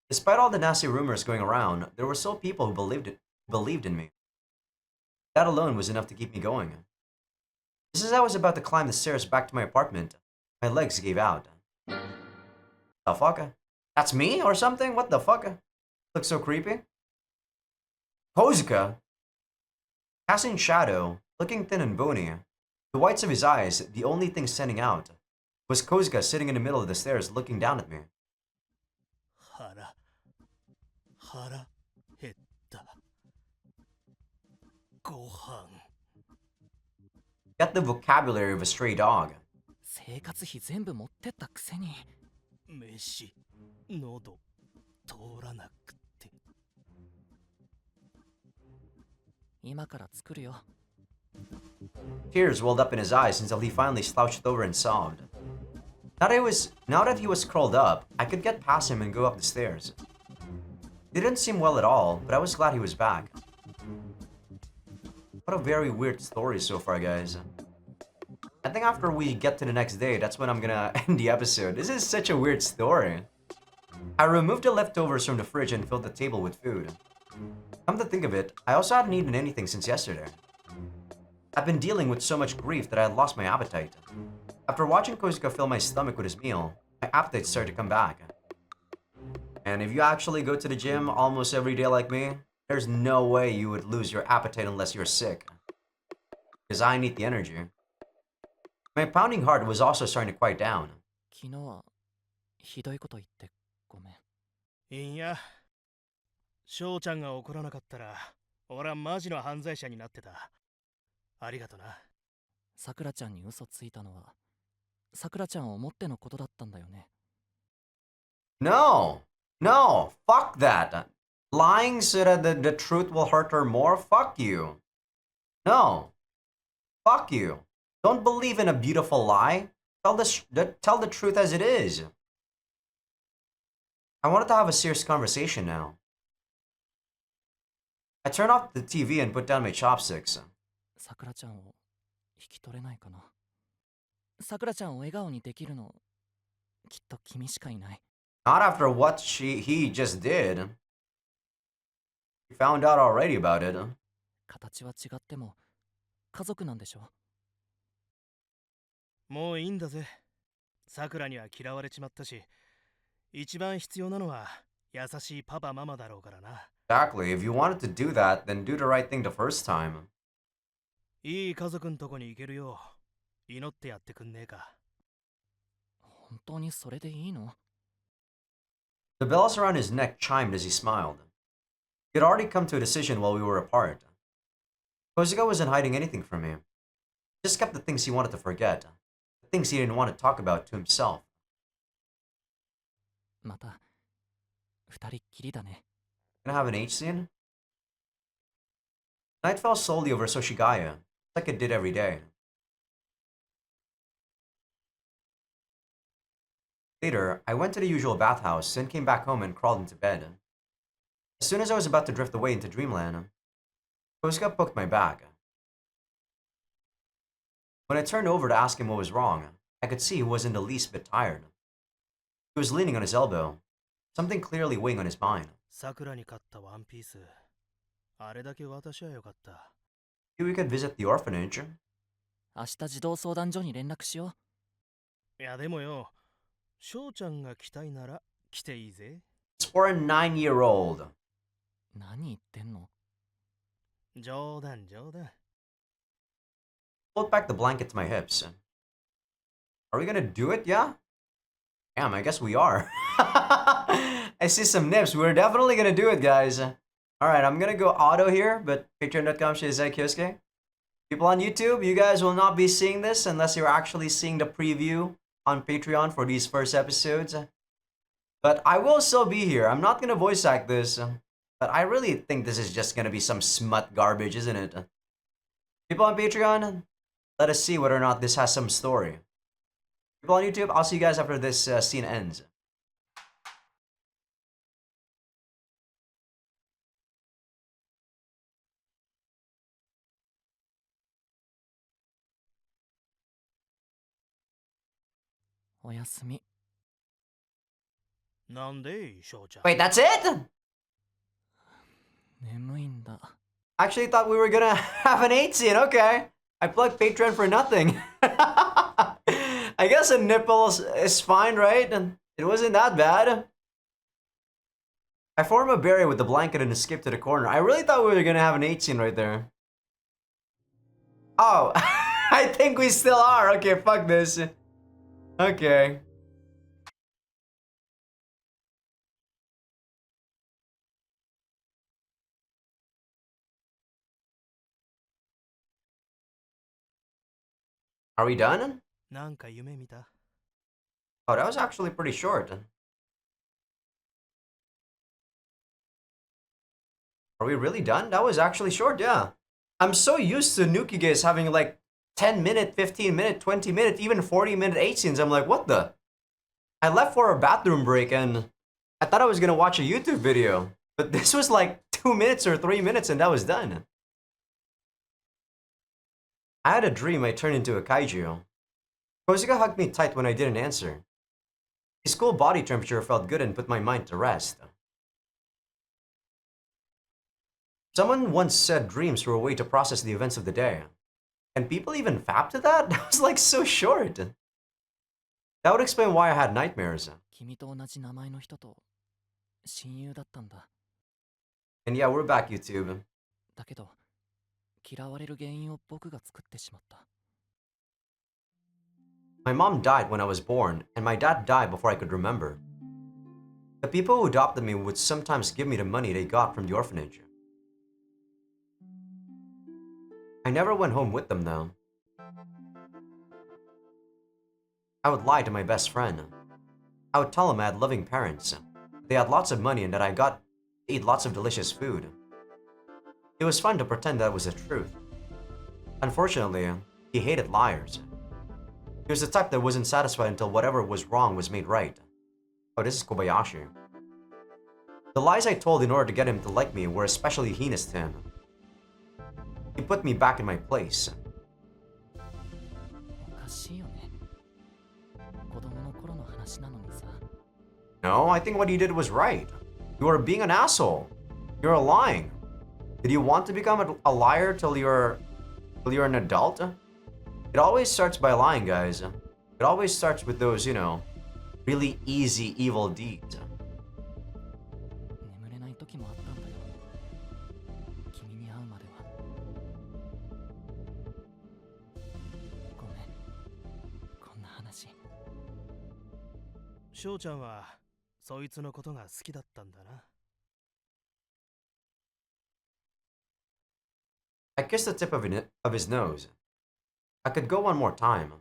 Despite all the nasty rumors going around, there were still people who believed in me. That alone was enough to keep me going. Just as I was about to climb the stairs back to my apartment, my legs gave out. The fuck? That's me or something? What the fuck? Looks so creepy. Kozuka! Casting shadow, looking thin and bony, the whites of his eyes, the only thing standing out, was Kozuka sitting in the middle of the stairs looking down at me. 腹減った。ご飯。Got the vocabulary of a stray dog. 生活費全部持ってったくせに。飯、喉、通らなくて。今から作るよ。Tears welled up in his eyes until he finally slouched over and sobbed. Now that he was curled up, I could get past him and go up the stairs. He didn't seem well at all, but I was glad he was back. What a very weird story so far, guys. I think after we get to the next day, that's when I'm gonna end the episode. This is such a weird story. I removed the leftovers from the fridge and filled the table with food. Come to think of it, I also hadn't eaten anything since yesterday. I've been dealing with so much grief that I had lost my appetite. After watching Kozuka fill my stomach with his meal, my appetite started to come back. And if you actually go to the gym almost every day like me, there's no way you would lose your appetite unless you're sick. Because I need the energy. My pounding heart was also starting to quiet down. 昨日はひどいこと言ってごめん。いいや。翔ちゃんが怒らなかったら、俺はマジの犯罪者になってた。ありがとな。さくらちゃんに嘘ついたのは、さくらちゃんを思ってのことだったんだよね。No! No! Fuck that! Lying so that the truth will hurt her more? Fuck you! No! fuck you. Don't believe in a beautiful lie. Tell the truth as it is. I wanted to have a serious conversation now. I turned off the TV and put down my chopsticks. さくらちゃんを引き取れないかな。さくらちゃんを笑顔にできるのきっと君しかいない。 Not after what he just did. He found out already about it. 形は違っても家族なんでしょ。もういいんだぜ。さくらには嫌われちまったし、一番必要なのは優しいパパママだろうからな。Exactly. If you wanted to do that, then do the right thing the first time. いい家族んとこに行けるよう祈ってやってくんねえか。本当にそれでいいの？ The bells around his neck chimed as he smiled. He had already come to a decision while we were apart. Kozuka wasn't hiding anything from me. He just kept the things he wanted to forget. The things he didn't want to talk about to himself. また二人っきりだね。 Gonna have an H scene? Night fell slowly over Soshigaya, like it did every day. Later, I went to the usual bathhouse, then came back home and crawled into bed. As soon as I was about to drift away into dreamland, Kosuke poked my back. When I turned over to ask him what was wrong, I could see he wasn't the least bit tired. He was leaning on his elbow, something clearly weighing on his mind. さくらに買ったワンピース、あれだけ渡しゃよかった。 Maybe we could visit the orphanage. 明日児童相談所に連絡しよいやでもよ、翔ちゃんが来たいなら来ていいぜ。 It's for a 9-year-old. う。何言ってんの？冗談冗談。 Pulled back the blanket to my hips. Are we gonna do it, yeah? Damn, I guess we are. I see some nips. We're definitely gonna do it, guys. Alright, I'm gonna go auto here, but patreon.com/Azaikyousuke. People on YouTube, you guys will not be seeing this unless you're actually seeing the preview on Patreon for these first episodes. But I will still be here. I'm not gonna voice act this. But I really think this is just gonna be some smut garbage, isn't it? People on Patreon, let us see whether or not this has some story. People on YouTube, I'll see you guys after this scene ends. Oyasumi. なんで翔ちゃん。 Wait, that's it? 眠いんだ。 Actually thought we were gonna have an 8 scene, okay. I plugged Patreon for nothing. I guess a nipple is fine, right? It wasn't that bad. I formed a barrier with the blanket and escaped to the corner. I really thought we were gonna have an 8 scene right there. Oh, I think we still are. Okay, fuck this. Okay. Are we done? なんか夢見た。 Oh, that was actually pretty short. Are we really done? That was actually short, yeah. I'm so used to Nukiges having like 10-minute, 15-minute, 20-minute, even 40-minute 8 scenes. I'm like, what the? I left for a bathroom break and I thought I was gonna watch a YouTube video. But this was like 2 minutes or 3 minutes and that was done. I had a dream I turned into a kaiju. Kozuka hugged me tight when I didn't answer. His cool body temperature felt good and put my mind to rest. Someone once said dreams were a way to process the events of the day. And people even fap to that? That was like so short. That would explain why I had nightmares. 君と同じ名前の人と親友だったんだ。 And yeah, we're back, YouTube. だけど嫌われる原因を僕が作ってしまった。 My mom died when I was born, and my dad died before I could remember. The people who adopted me would sometimes give me the money they got from the orphanage. I never went home with them though. I would lie to my best friend. I would tell him I had loving parents. They had lots of money and that I got to eat lots of delicious food. It was fun to pretend that was the truth. Unfortunately, he hated liars. He was the type that wasn't satisfied until whatever was wrong was made right. Oh, this is Kobayashi. The lies I told in order to get him to like me were especially heinous to him. He put me back in my place. おかしいよね。子供の頃の話なのにさ。No, I think what he did was right. You are being an asshole. You're lying. Did you want to become a liar till you're an adult? It always starts by lying, guys. It always starts with those, you know, really easy evil deeds. 眠れない時もあったんだよ。君に会うまでは。ごめん。こんな話。翔ちゃんはそいつのことが好きだったんだな。I kissed the tip of his nose. I could go one more time.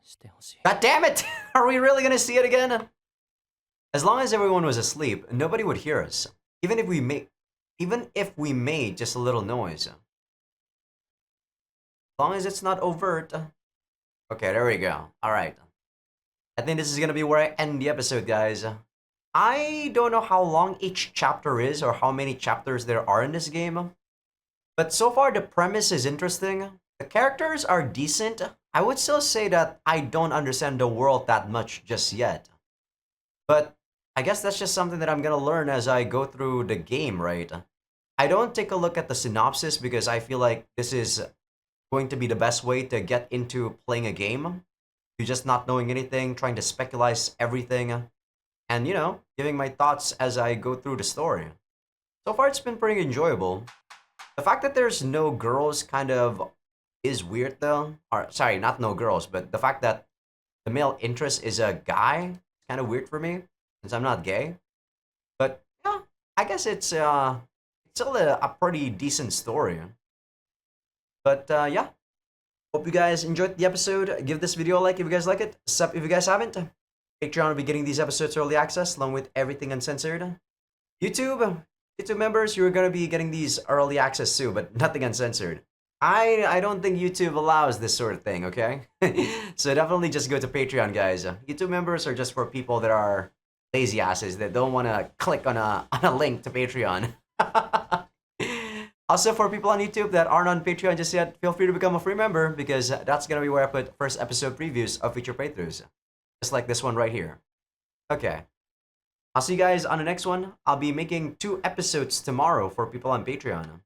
してほしい。 God damn it! Are we really gonna see it again? As long as everyone was asleep, nobody would hear us. Even if we made just a little noise. As long as it's not overt. Okay, there we go. Alright. I think this is gonna be where I end the episode, guys. I don't know how long each chapter is or how many chapters there are in this game. But so far, the premise is interesting. The characters are decent. I would still say that I don't understand the world that much just yet. But I guess that's just something that I'm gonna learn as I go through the game, right? I don't take a look at the synopsis because I feel like this is going to be the best way to get into playing a game. You're just not knowing anything, trying to speculate everything, and, you know, giving my thoughts as I go through the story. So far, it's been pretty enjoyable. The fact that there's no girls kind of is weird though. Or, sorry, not no girls, but the fact that the male interest is a guy is kind of weird for me, since I'm not gay. But, yeah, I guess it's still a pretty decent story. But, yeah. Hope you guys enjoyed the episode. Give this video a like if you guys like it. Sub if you guys haven't. Patreon will be getting these episodes early access, along with everything uncensored. YouTube members, you're gonna be getting these early access too, but nothing uncensored. I don't think YouTube allows this sort of thing, okay? So definitely just go to Patreon, guys. YouTube members are just for people that are lazy asses that don't want to click on a link to Patreon. Also, for people on YouTube that aren't on Patreon just yet, feel free to become a free member because that's gonna be where I put first episode previews of future playthroughs, just like this one right here. Okay. I'll see you guys on the next one. I'll be making 2 episodes tomorrow for people on Patreon.